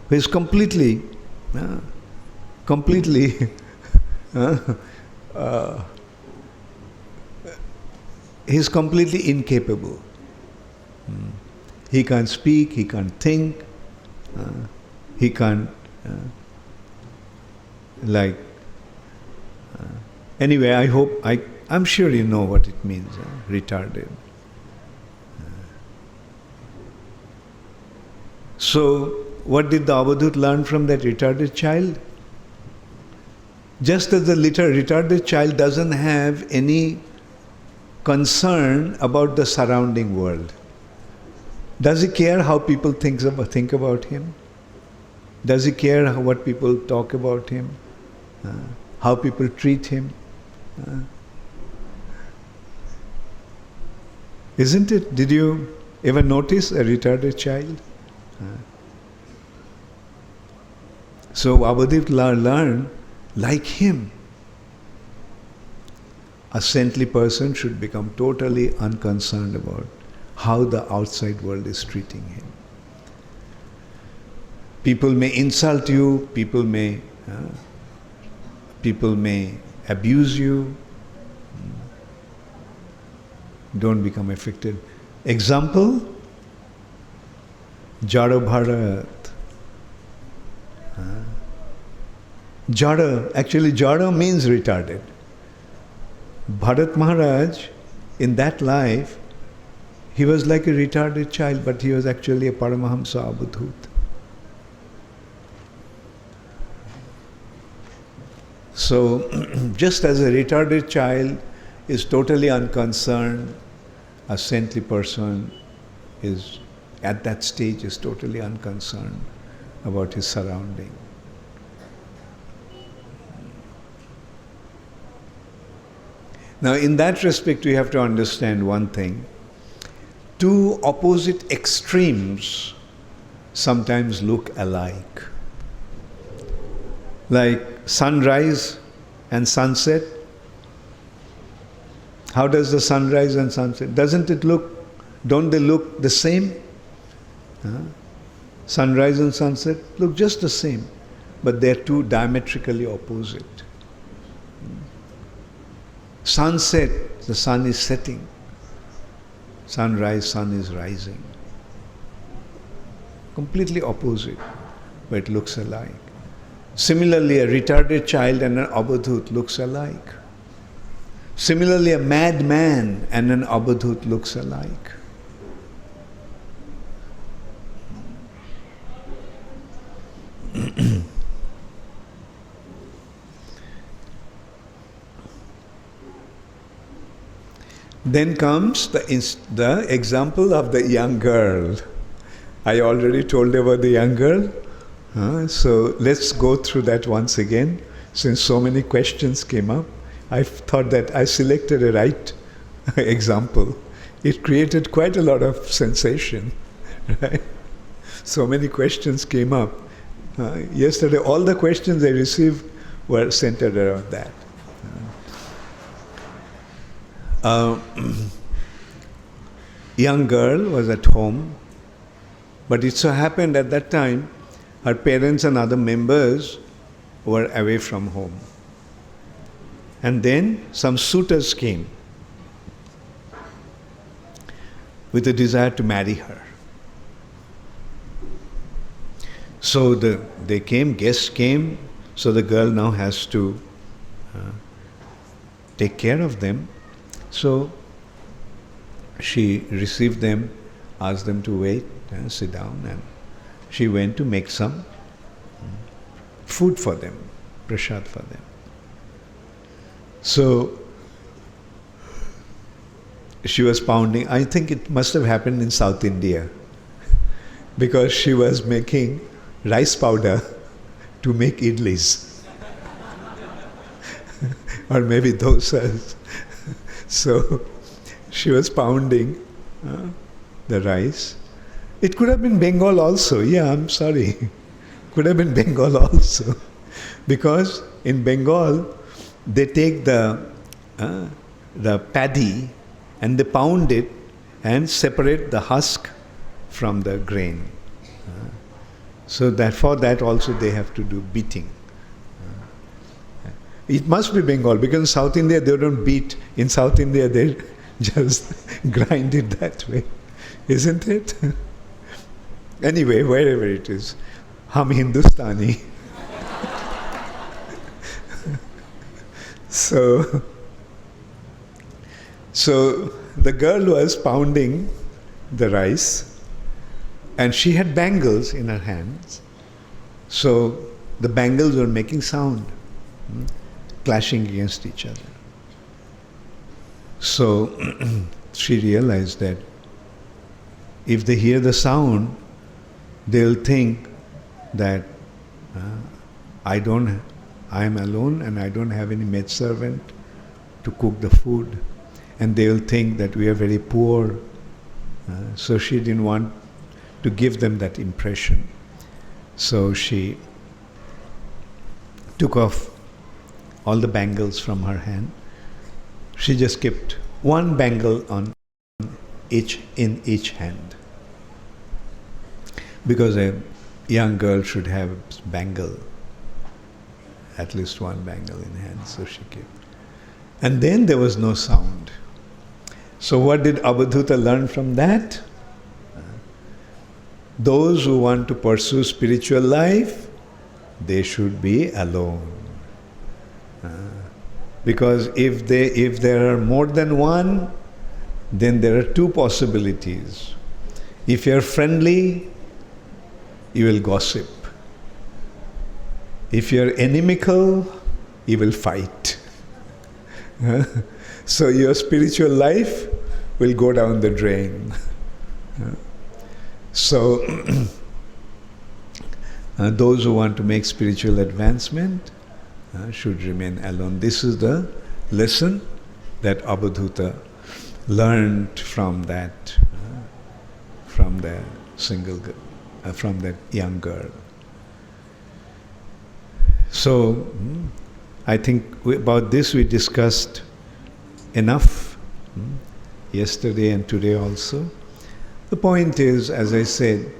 who is completely he's completely incapable. He can't speak, he can't think, he can't anyway, I'm sure you know what it means, retarded. So, what did the Avadhut learn from that retarded child? Just as the retarded child doesn't have any concern about the surrounding world. Does he care how people think about him? Does he care what people talk about him? How people treat him? Isn't it? Did you ever notice a retarded child? So Avadhut learned, like him, a saintly person should become totally unconcerned about how the outside world is treating him. People may insult you, people may abuse you. Don't become affected. Example, Jada Bharat. Jada means retarded. Bharat Maharaj, in that life, he was like a retarded child, but he was actually a Paramahamsa Avadhut. So, just as a retarded child is totally unconcerned, a saintly person is, at that stage, is totally unconcerned about his surrounding. Now, in that respect, we have to understand one thing. Two opposite extremes sometimes look alike. Like sunrise and sunset. How does the sunrise and sunset? Don't they look the same? Sunrise and sunset look just the same, but they're two diametrically opposite. Sunset, the sun is setting. Sunrise, sun is rising. Completely opposite, but it looks alike. Similarly, a retarded child and an Avadhut looks alike. Similarly, a madman and an Avadhut looks alike. Then comes the example of the young girl. I already told about the young girl. So let's go through that once again. Since so many questions came up, I thought that I selected a right example. It created quite a lot of sensation. Right? So many questions came up. Yesterday, all the questions I received were centered around that. Young girl was at home, but it so happened at that time her parents and other members were away from home. And then some suitors came with a desire to marry her. So guests came, so the girl now has to take care of them. So she received them, asked them to wait, sit down, and she went to make some food for them, prasad for them. So she was pounding. I think it must have happened in South India because she was making rice powder to make idlis or maybe dosas. So she was pounding the rice. It could have been Bengal also. Yeah, I'm sorry. Could have been Bengal also. Because in Bengal, they take the paddy and they pound it and separate the husk from the grain. So that for that also they have to do beating. It must be Bengal because in South India they don't beat. In South India they just grind it that way. Isn't it? Anyway, wherever it is, hum Hindustani. So the girl was pounding the rice And she had bangles in her hands. So the bangles were making sound, clashing against each other. So she realized that if they hear the sound, they'll think that I am alone and I don't have any maidservant to cook the food. And they'll think that we are very poor. So she didn't want to give them that impression. So she took off all the bangles from her hand. She just kept one bangle in each hand. Because a young girl should have a bangle, at least one bangle in hand, so she kept. And then there was no sound. So what did Abhadhuta learn from that? Those who want to pursue spiritual life, they should be alone. Because if there are more than one, then there are two possibilities. If you are friendly, you will gossip. If you are inimical, you will fight. So your spiritual life will go down the drain. So those who want to make spiritual advancement should remain alone. This is the lesson that Abhadhuta learned from that from that young girl. So I think about this we discussed enough yesterday and today also. The point is, as I said,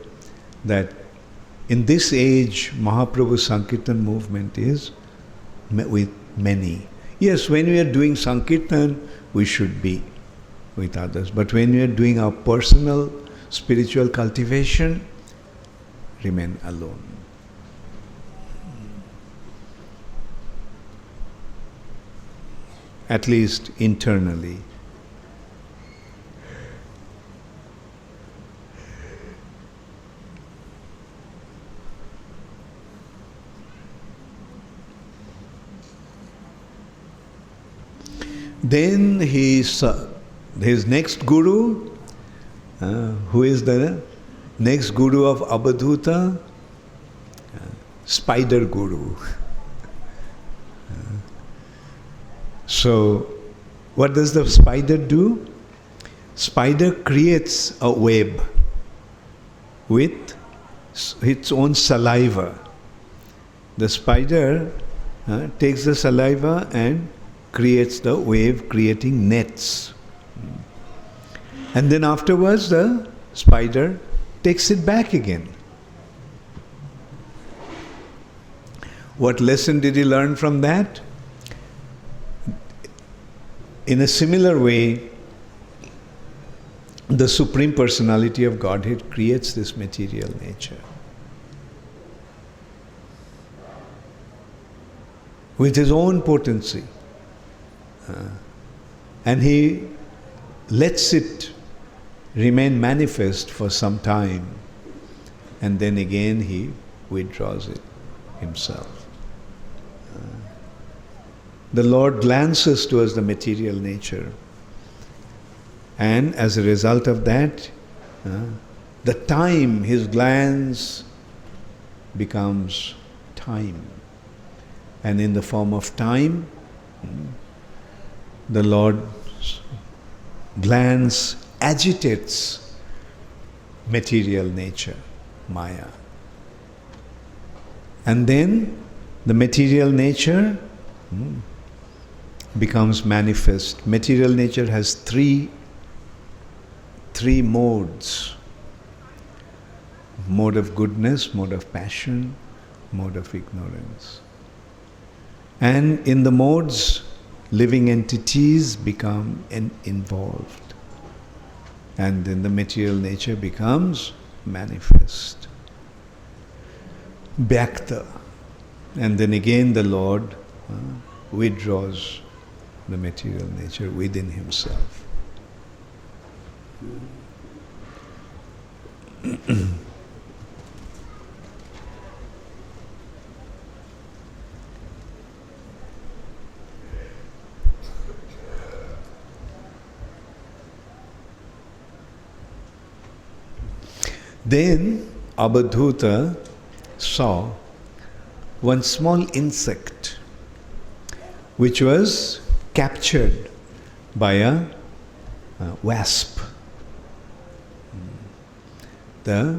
that in this age, Mahaprabhu Sankirtan movement is with many. Yes, when we are doing Sankirtan, we should be with others. But when we are doing our personal spiritual cultivation, remain alone. At least internally. Then his next guru, who is the next guru of Abhadhuta? Spider guru. So, what does the spider do? Spider creates a web with its own saliva. The spider takes the saliva and creates the wave, creating nets. And then afterwards the spider takes it back again. What lesson did he learn from that? In a similar way, the Supreme Personality of Godhead creates this material nature with his own potency. And he lets it remain manifest for some time, and then again he withdraws it himself. The Lord glances towards the material nature, and as a result of that, the time, his glance becomes time. And in the form of time, the Lord's glance agitates material nature, Maya. And then the material nature becomes manifest. Material nature has three modes. Mode of goodness, mode of passion, mode of ignorance. And in the modes, living entities become involved. And then the material nature becomes manifest. Bhakta. And then again the Lord withdraws the material nature within himself. Then Abadhuta saw one small insect which was captured by a wasp. The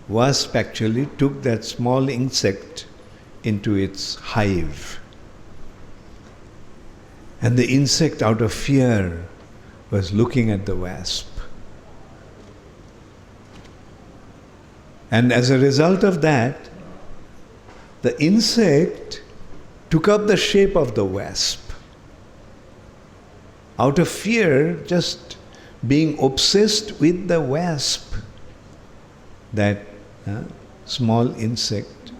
wasp actually took that small insect into its hive. And the insect, out of fear, was looking at the wasp. And as a result of that, the insect took up the shape of the wasp. Out of fear, just being obsessed with the wasp, that small insect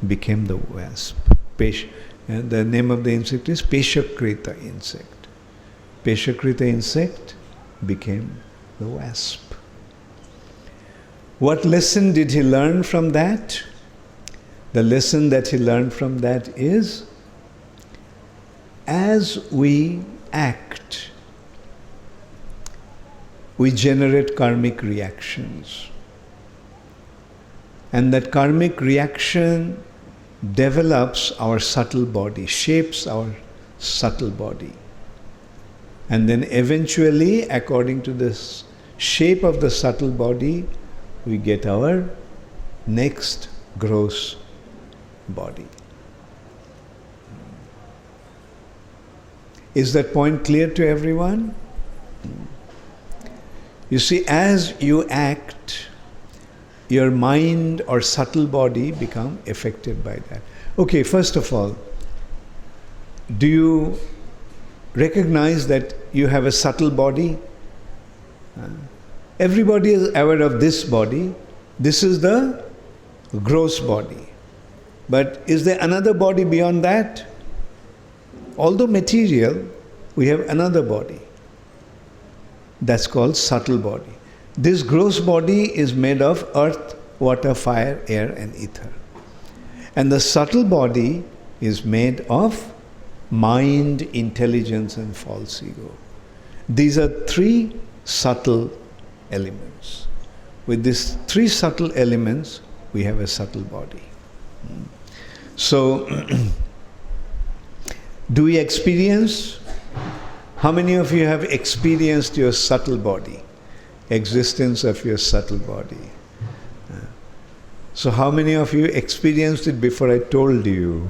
became the wasp. The name of the insect is Peshakrita insect. Peshakrita insect became the wasp. What lesson did he learn from that? The lesson that he learned from that is, as we act, we generate karmic reactions. And that karmic reaction develops our subtle body, shapes our subtle body. And then eventually, according to this shape of the subtle body, we get our next gross body. Is that point clear to everyone? You see, as you act, your mind or subtle body become affected by that. Okay, first of all, do you recognize that you have a subtle body? Everybody is aware of this body. This is the gross body. But is there another body beyond that? Although material, we have another body. That's called subtle body. This gross body is made of earth, water, fire, air and ether. And the subtle body is made of mind, intelligence and false ego. These are three subtle elements. With these three subtle elements, we have a subtle body. So, do we experience? How many of you have experienced your subtle body? Existence of your subtle body. So how many of you experienced it before I told you?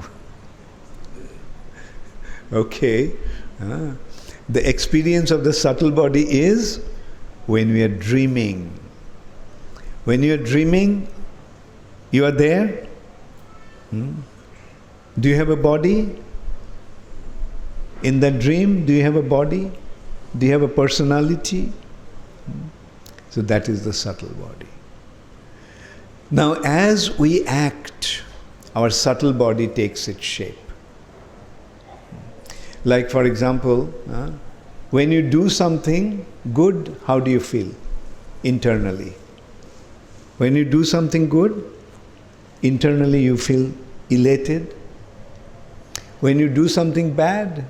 Okay. The experience of the subtle body is when we are dreaming. When you are dreaming, you are there. Do you have a body? In that dream, do you have a body? Do you have a personality? So that is the subtle body. Now, as we act, our subtle body takes its shape. Like, for example, when you do something good, how do you feel internally? When you do something good, internally you feel elated. When you do something bad,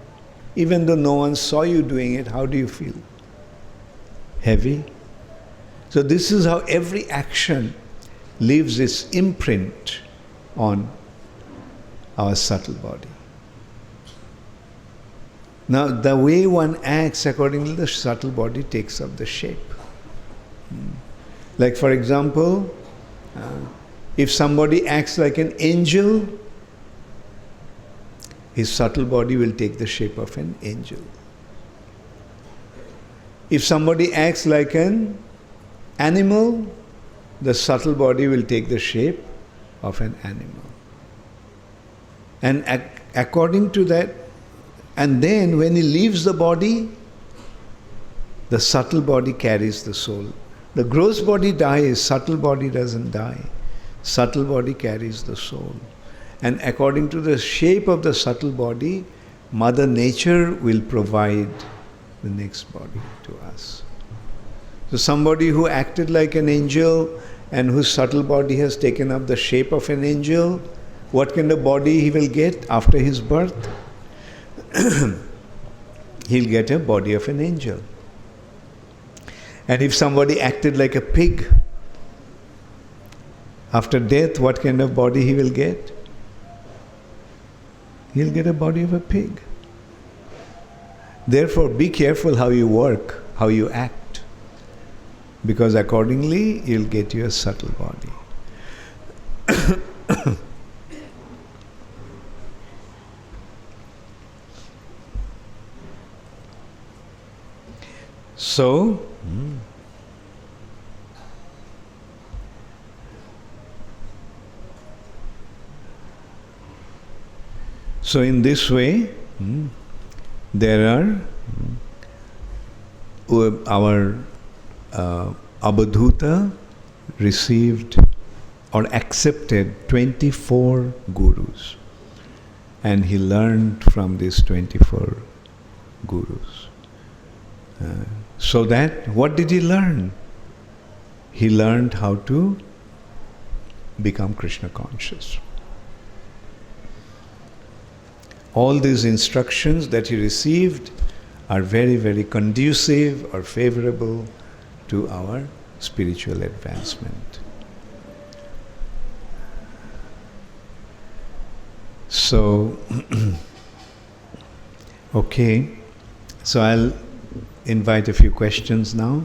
even though no one saw you doing it, how do you feel? Heavy. So this is how every action leaves its imprint on our subtle body. Now, the way one acts, accordingly, the subtle body takes up the shape. Like, for example, if somebody acts like an angel, his subtle body will take the shape of an angel. If somebody acts like an animal, the subtle body will take the shape of an animal. And according to that, and then when he leaves the body, the subtle body carries the soul. The gross body dies, subtle body doesn't die. Subtle body carries the soul. And according to the shape of the subtle body, Mother Nature will provide the next body to us. So somebody who acted like an angel and whose subtle body has taken up the shape of an angel, what kind of body he will get after his birth? He'll get a body of an angel. And if somebody acted like a pig, After death, what kind of body he will get? He'll get a body of a pig. Therefore, be careful how you work, how you act, because accordingly you'll get your subtle body. So, in this way, there are our Abadhuta received or accepted 24 gurus, and he learned from these 24 gurus. So that, what did he learn? He learned how to become Krishna conscious. All these instructions that he received are very, very conducive or favorable to our spiritual advancement. So, okay, so I'll invite a few questions now.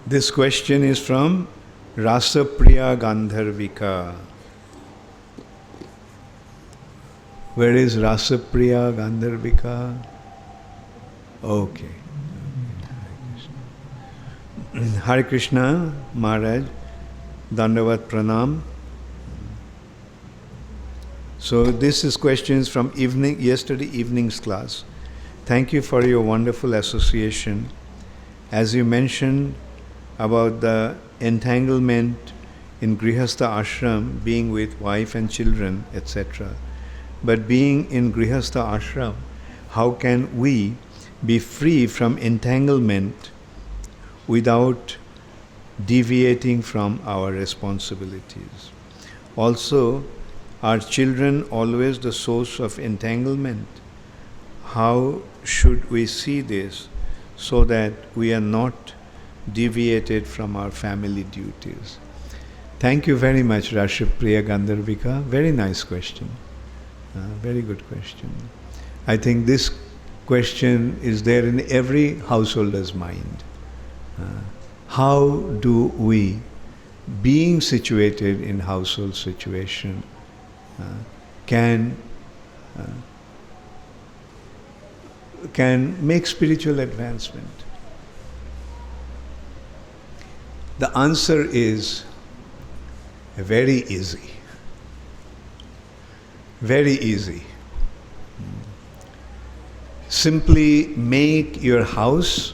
This question is from Rasapriya Gandharvika. Where is Rasapriya Gandharvika? Okay. Hare Krishna, Maharaj, Dandavat Pranam. So this is questions from yesterday evening's class. Thank you for your wonderful association. As you mentioned about the entanglement in Grihastha ashram, being with wife and children, etc. But being in Grihastha ashram, how can we be free from entanglement without deviating from our responsibilities? Also, are children always the source of entanglement? How should we see this so that we are not deviated from our family duties? Thank you very much, Rashapriya Gandharvika. Very nice question. Very good question. I think this question is there in every householder's mind. How do we, being situated in household situation, can make spiritual advancement? The answer is very easy. Very easy. Simply make your house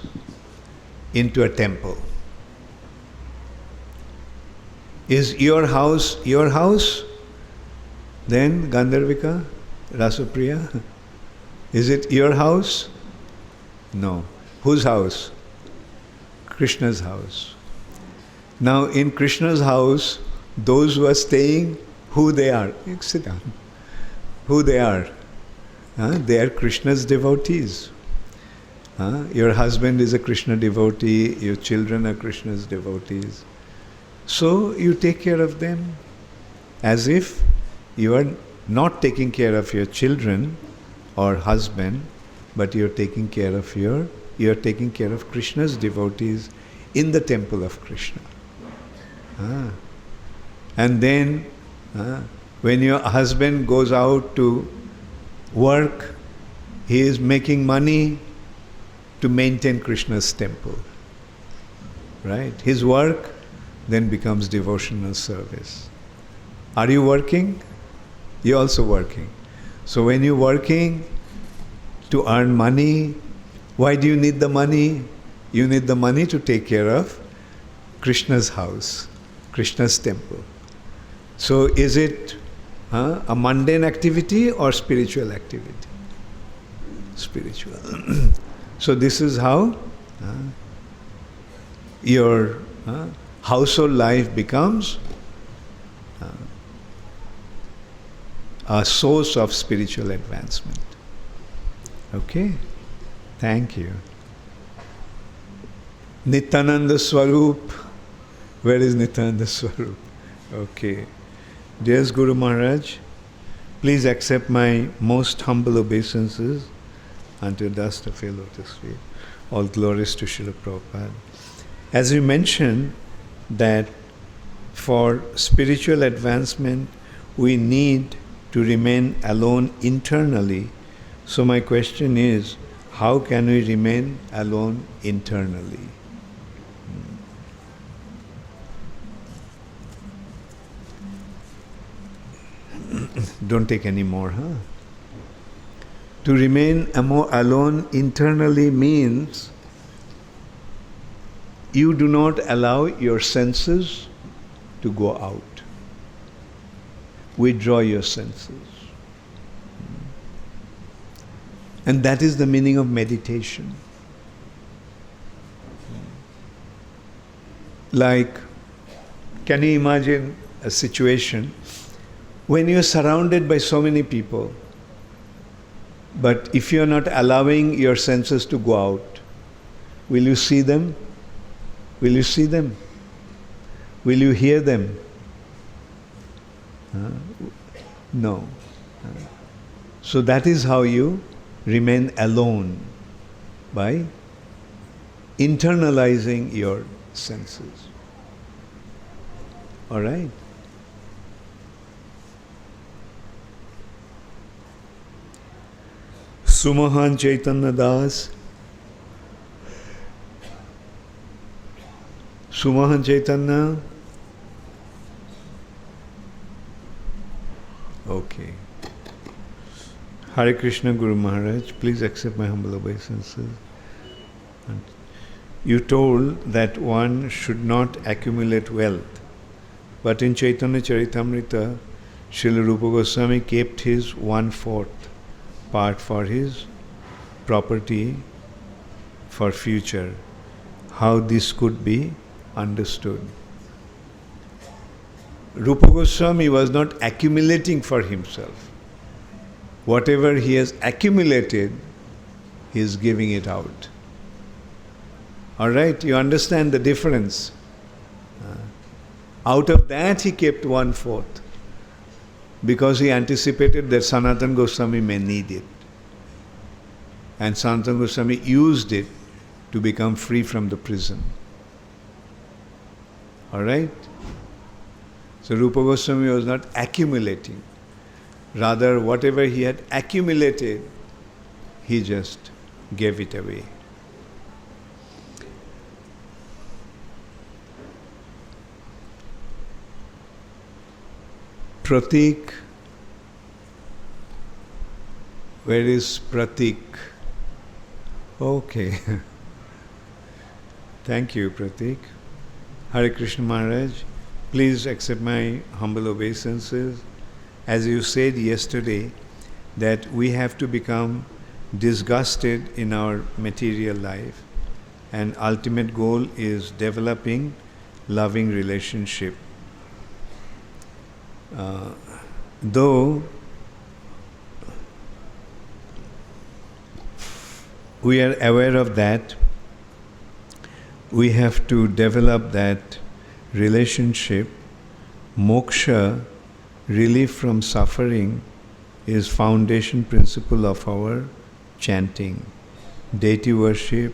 into a temple. Is your house your house? Then Gandharvika, Rasapriya, is it your house? No. Whose house? Krishna's house. Now in Krishna's house, those who are staying, who they are? Sit down. Who they are? They are Krishna's devotees. Your husband is a Krishna devotee, your children are Krishna's devotees. So you take care of them as if you are not taking care of your children or husband, but you're taking care of Krishna's devotees in the temple of Krishna. And then when your husband goes out to work, he is making money to maintain Krishna's temple. Right? His work then becomes devotional service. Are you working? You're also working. So when you're working to earn money, why do you need the money? You need the money to take care of Krishna's house, Krishna's temple. So is it A mundane activity or spiritual activity? Spiritual. So this is how your household life becomes a source of spiritual advancement. Okay? Thank you. Nityananda Swarup. Where is Nityananda Swarup? Okay. Dear Guru Maharaj, please accept my most humble obeisances unto dust of your lotus feet. All glories to Srila Prabhupada. As you mentioned that for spiritual advancement we need to remain alone internally. So my question is, how can we remain alone internally? Don't take any more, huh? To remain alone internally means you do not allow your senses to go out. Withdraw your senses. And that is the meaning of meditation. Like, can you imagine a situation when you're surrounded by so many people, but if you're not allowing your senses to go out, will you see them? Will you see them? Will you hear them? No. So that is how you remain alone, by internalizing your senses. All right? Sumahan Chaitanya Das. Sumahan Chaitanya. Okay. Hare Krishna Guru Maharaj, please accept my humble obeisances. You told that one should not accumulate wealth, but in Chaitanya Charitamrita, Srila Rupa Goswami kept his 1/4 part for his property for future. How this could be understood? Rupa Goswami was not accumulating for himself. Whatever he has accumulated, he is giving it out. All right, you understand the difference? Out of that he kept 1/4 because he anticipated that Sanatana Goswami may need it. And Sanatana Goswami used it to become free from the prison. All right? So Rupa Goswami was not accumulating. Rather, whatever he had accumulated, he just gave it away. Pratik. Where is Pratik? Okay. Thank you, Pratik. Hare Krishna Maharaj, please accept my humble obeisances. As you said yesterday, that we have to become disgusted in our material life, and ultimate goal is developing loving relationship. Though we are aware of that, we have to develop that relationship. Moksha, relief from suffering, is foundation principle of our chanting, deity worship,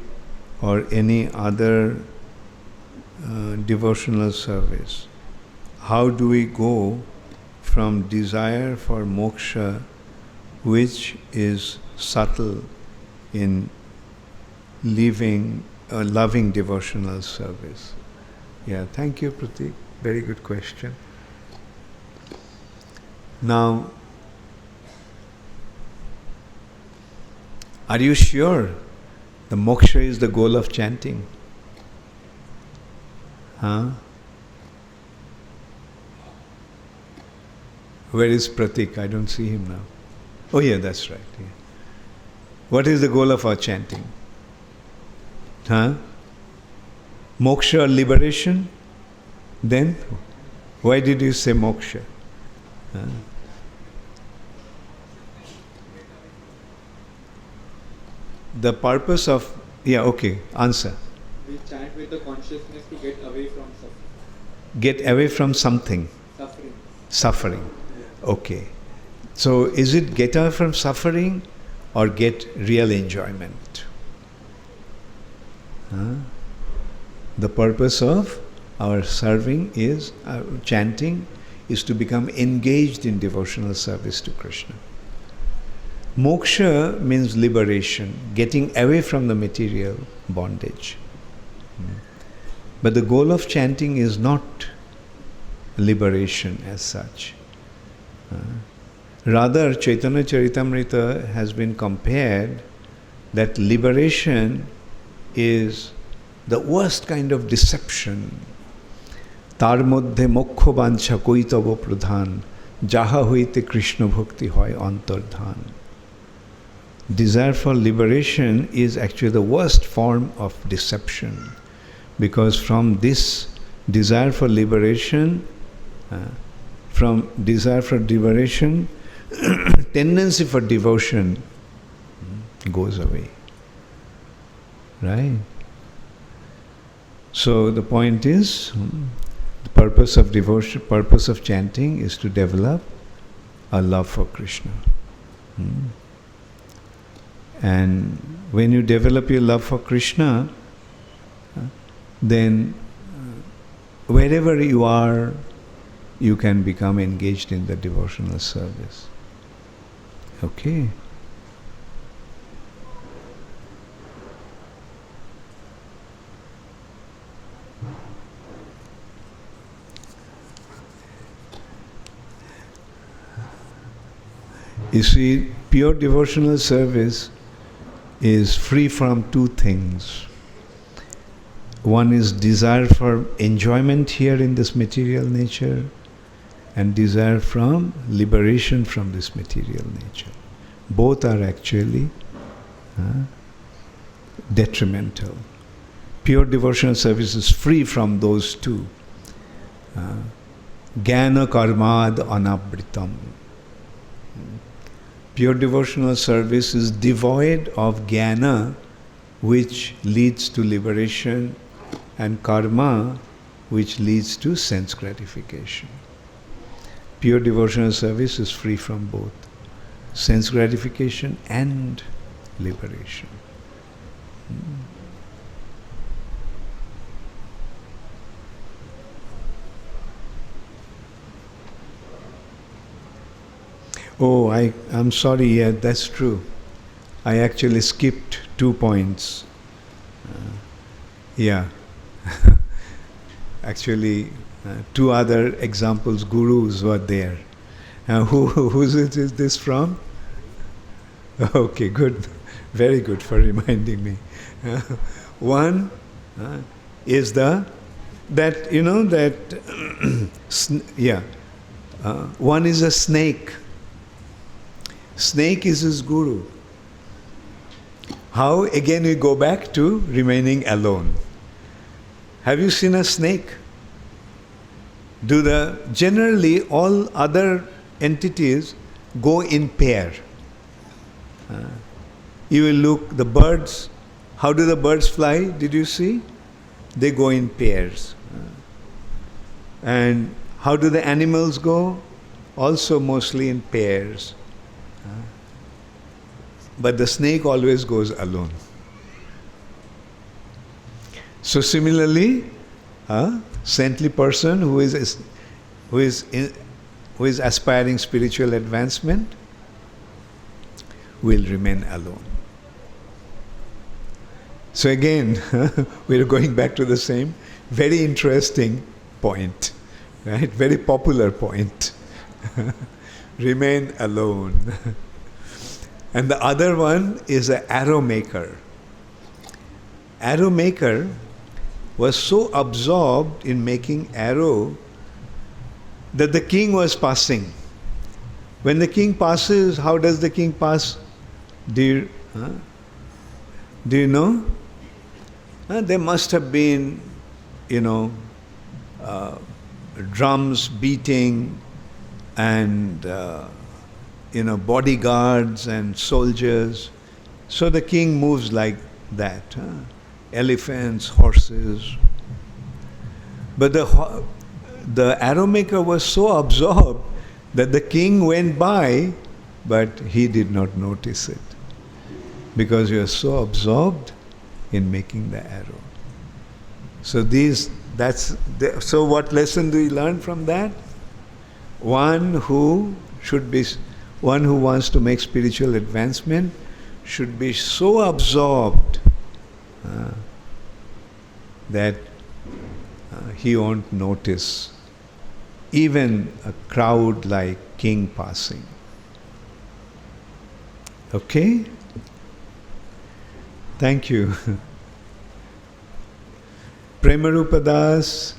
or any other devotional service. How do we go from desire for moksha, which is subtle, in living a loving devotional service? Yeah, thank you, Pratik. Very good question. Now, are you sure the moksha is the goal of chanting? Huh? Where is Pratik? I don't see him now. Oh yeah, that's right. Yeah. What is the goal of our chanting? Huh? Moksha or liberation? Then? Why did you say moksha? Huh? The purpose of... Yeah, okay, answer. We chant with the consciousness to get away from suffering. Get away from something. Suffering. Suffering. Okay. So is it get away from suffering or get real enjoyment? Huh? The purpose of our serving is, chanting, is to become engaged in devotional service to Krishna. Moksha means liberation, getting away from the material bondage. But the goal of chanting is not liberation as such. Rather, Chaitanya Charitamrita has been compared that liberation is the worst kind of deception. Tar moddhe mokkho bancha koitava pradhan, jaha hoite Krishna bhakti hoy antardhan. Desire for liberation is actually the worst form of deception, because from this desire for liberation, tendency for devotion goes away. Right? So the point is, the purpose of devotion, purpose of chanting is to develop a love for Krishna. And when you develop your love for Krishna, then wherever you are, you can become engaged in the devotional service. Okay? You see, pure devotional service is free from two things. One is desire for enjoyment here in this material nature, and desire from liberation from this material nature. Both are actually detrimental. Pure devotional service is free from those two. Jnana karmad anabritam. Pure devotional service is devoid of jnana, which leads to liberation, and karma, which leads to sense gratification. Pure devotional service is free from both sense gratification and liberation. Oh, I'm sorry, yeah, that's true. I actually skipped 2 points. Yeah. Actually, 2 other examples, gurus were there. Whose is this from? Okay, good. Very good for reminding me. One is one is a snake. Snake is his guru. How? Again we go back to remaining alone. Have you seen a snake? Generally all other entities go in pair. You will look, the birds, how do the birds fly? Did you see? They go in pairs. And how do the animals go? Also mostly in pairs. But the snake always goes alone. So similarly, saintly person who is aspiring spiritual advancement will remain alone. So again, we're going back to the same very interesting point, right? Very popular point. Remain alone. And the other one is an arrow maker. Arrow maker was so absorbed in making arrow that the king was passing When the king passes, how does the king pass? Do you know? There must have been, drums beating and, bodyguards and soldiers. So the king moves like that. Elephants, horses. But the arrow maker was so absorbed that the king went by, but he did not notice it. Because he was so absorbed in making the arrow. So so what lesson do we learn from that? One who wants to make spiritual advancement should be so absorbed that he won't notice even a crowd like king passing. Okay? Thank you. Premarupa Das.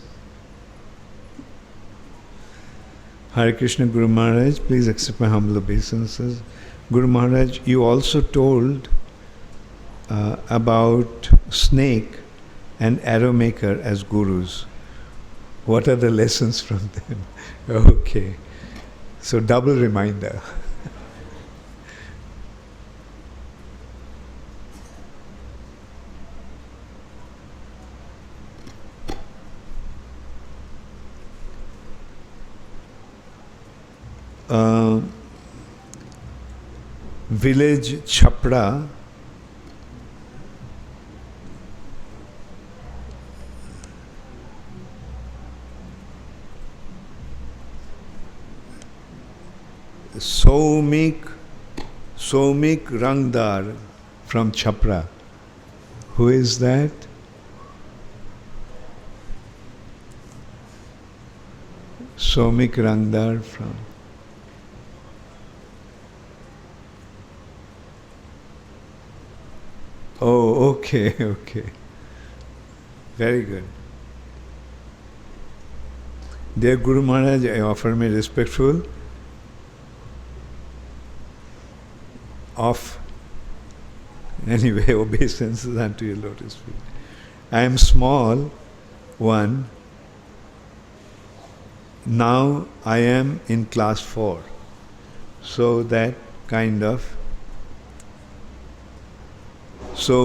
Hare Krishna Guru Maharaj, please accept my humble obeisances. Guru Maharaj, you also told about snake and arrow maker as gurus. What are the lessons from them? Okay. So double reminder. Village Chapra, Somik Rangdar from Chapra. Who is that? Somik Rangdar from... Oh, okay. Very good. Dear Guru Maharaj, I offer my respectful obeisances unto your lotus feet. I am small one. Now I am in class 4. So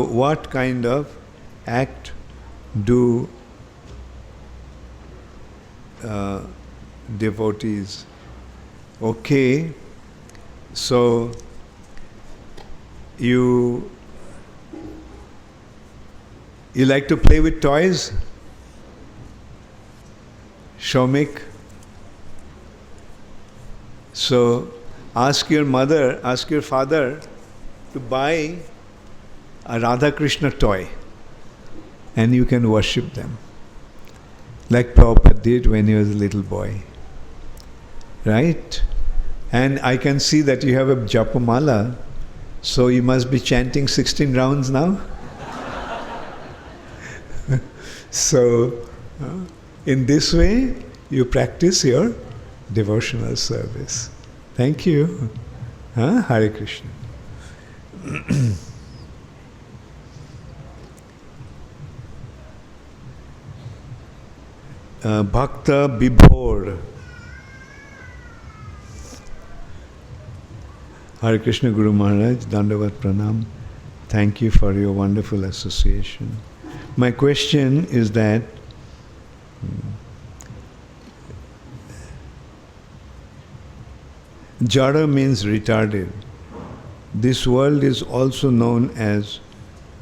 what kind of act do devotees? Okay, so you like to play with toys? Shomik? So ask your father to buy a Radha Krishna toy and you can worship them. Like Prabhupada did when he was a little boy. Right? And I can see that you have a japamala, so you must be chanting 16 rounds now. So, in this way, you practice your devotional service. Thank you. Hare Krishna. Bhakta Bibhor. Hare Krishna Guru Maharaj, Dandavat Pranam. Thank you for your wonderful association. My question is that Jada means retarded. This world is also known as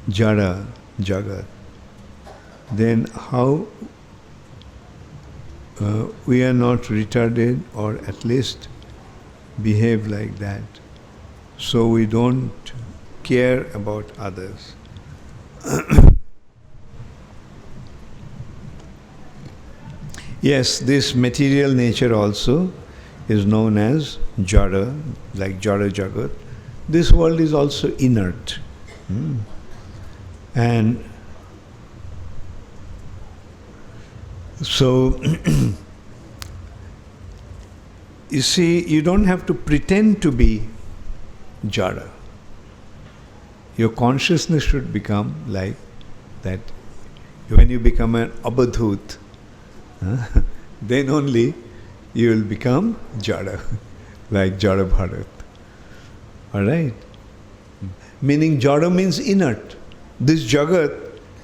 Jada, Jagat. Then how we are not retarded, or at least behave like that, so we don't care about others. Yes, this material nature also is known as Jada, like Jada Jagat. This world is also inert. And so You see, you don't have to pretend to be Jara. Your consciousness should become like that. When you become an Abadhut, then only you will become Jara, like Jara Bharat. Alright? Meaning Jara means inert. This Jagat,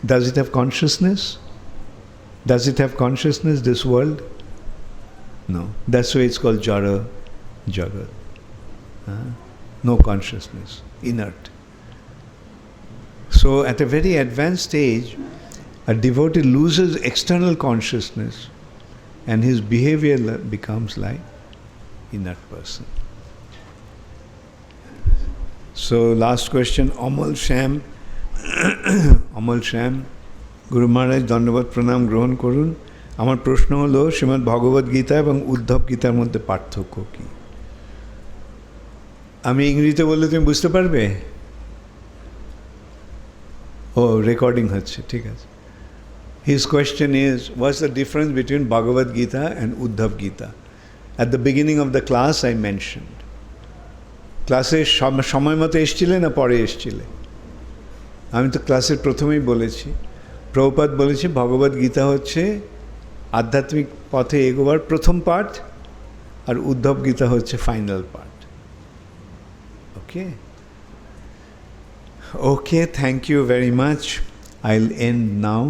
does it have consciousness? Does it have consciousness, this world? No. That's why it's called Jara Jagat. No consciousness, inert. So at a very advanced stage, a devotee loses external consciousness and his behavior becomes like inert person. So last question, Amal Sham. Amal Sham, Guru Maharaj, Dandavat Pranam Grohan Korun. আমার প্রশ্ন হলো শ্রীমদ্ ভগবদ গীতা এবং উদ্ধব গীতার মধ্যে পার্থক্য কি? আমি ইংরেজিতে বললে তুমি বুঝতে পারবে? ও রেকর্ডিং হচ্ছে, ঠিক আছে। His question is, what's the difference between Bhagavad Gita and Uddhav Gita? At the beginning of the class I mentioned. ক্লাসে সময় মতো এসেছিলে না পরে এসেছিলে? আমি তো ক্লাসের প্রথমেই বলেছি, প্রভুপাদ বলেছে ভগবদ গীতা হচ্ছে আধ্যাত্মিক পথে এগোবার প্রথম পার্ট আর উদ্ধব গীতা হচ্ছে final part. Okay? Okay, thank you very much. I'll end now.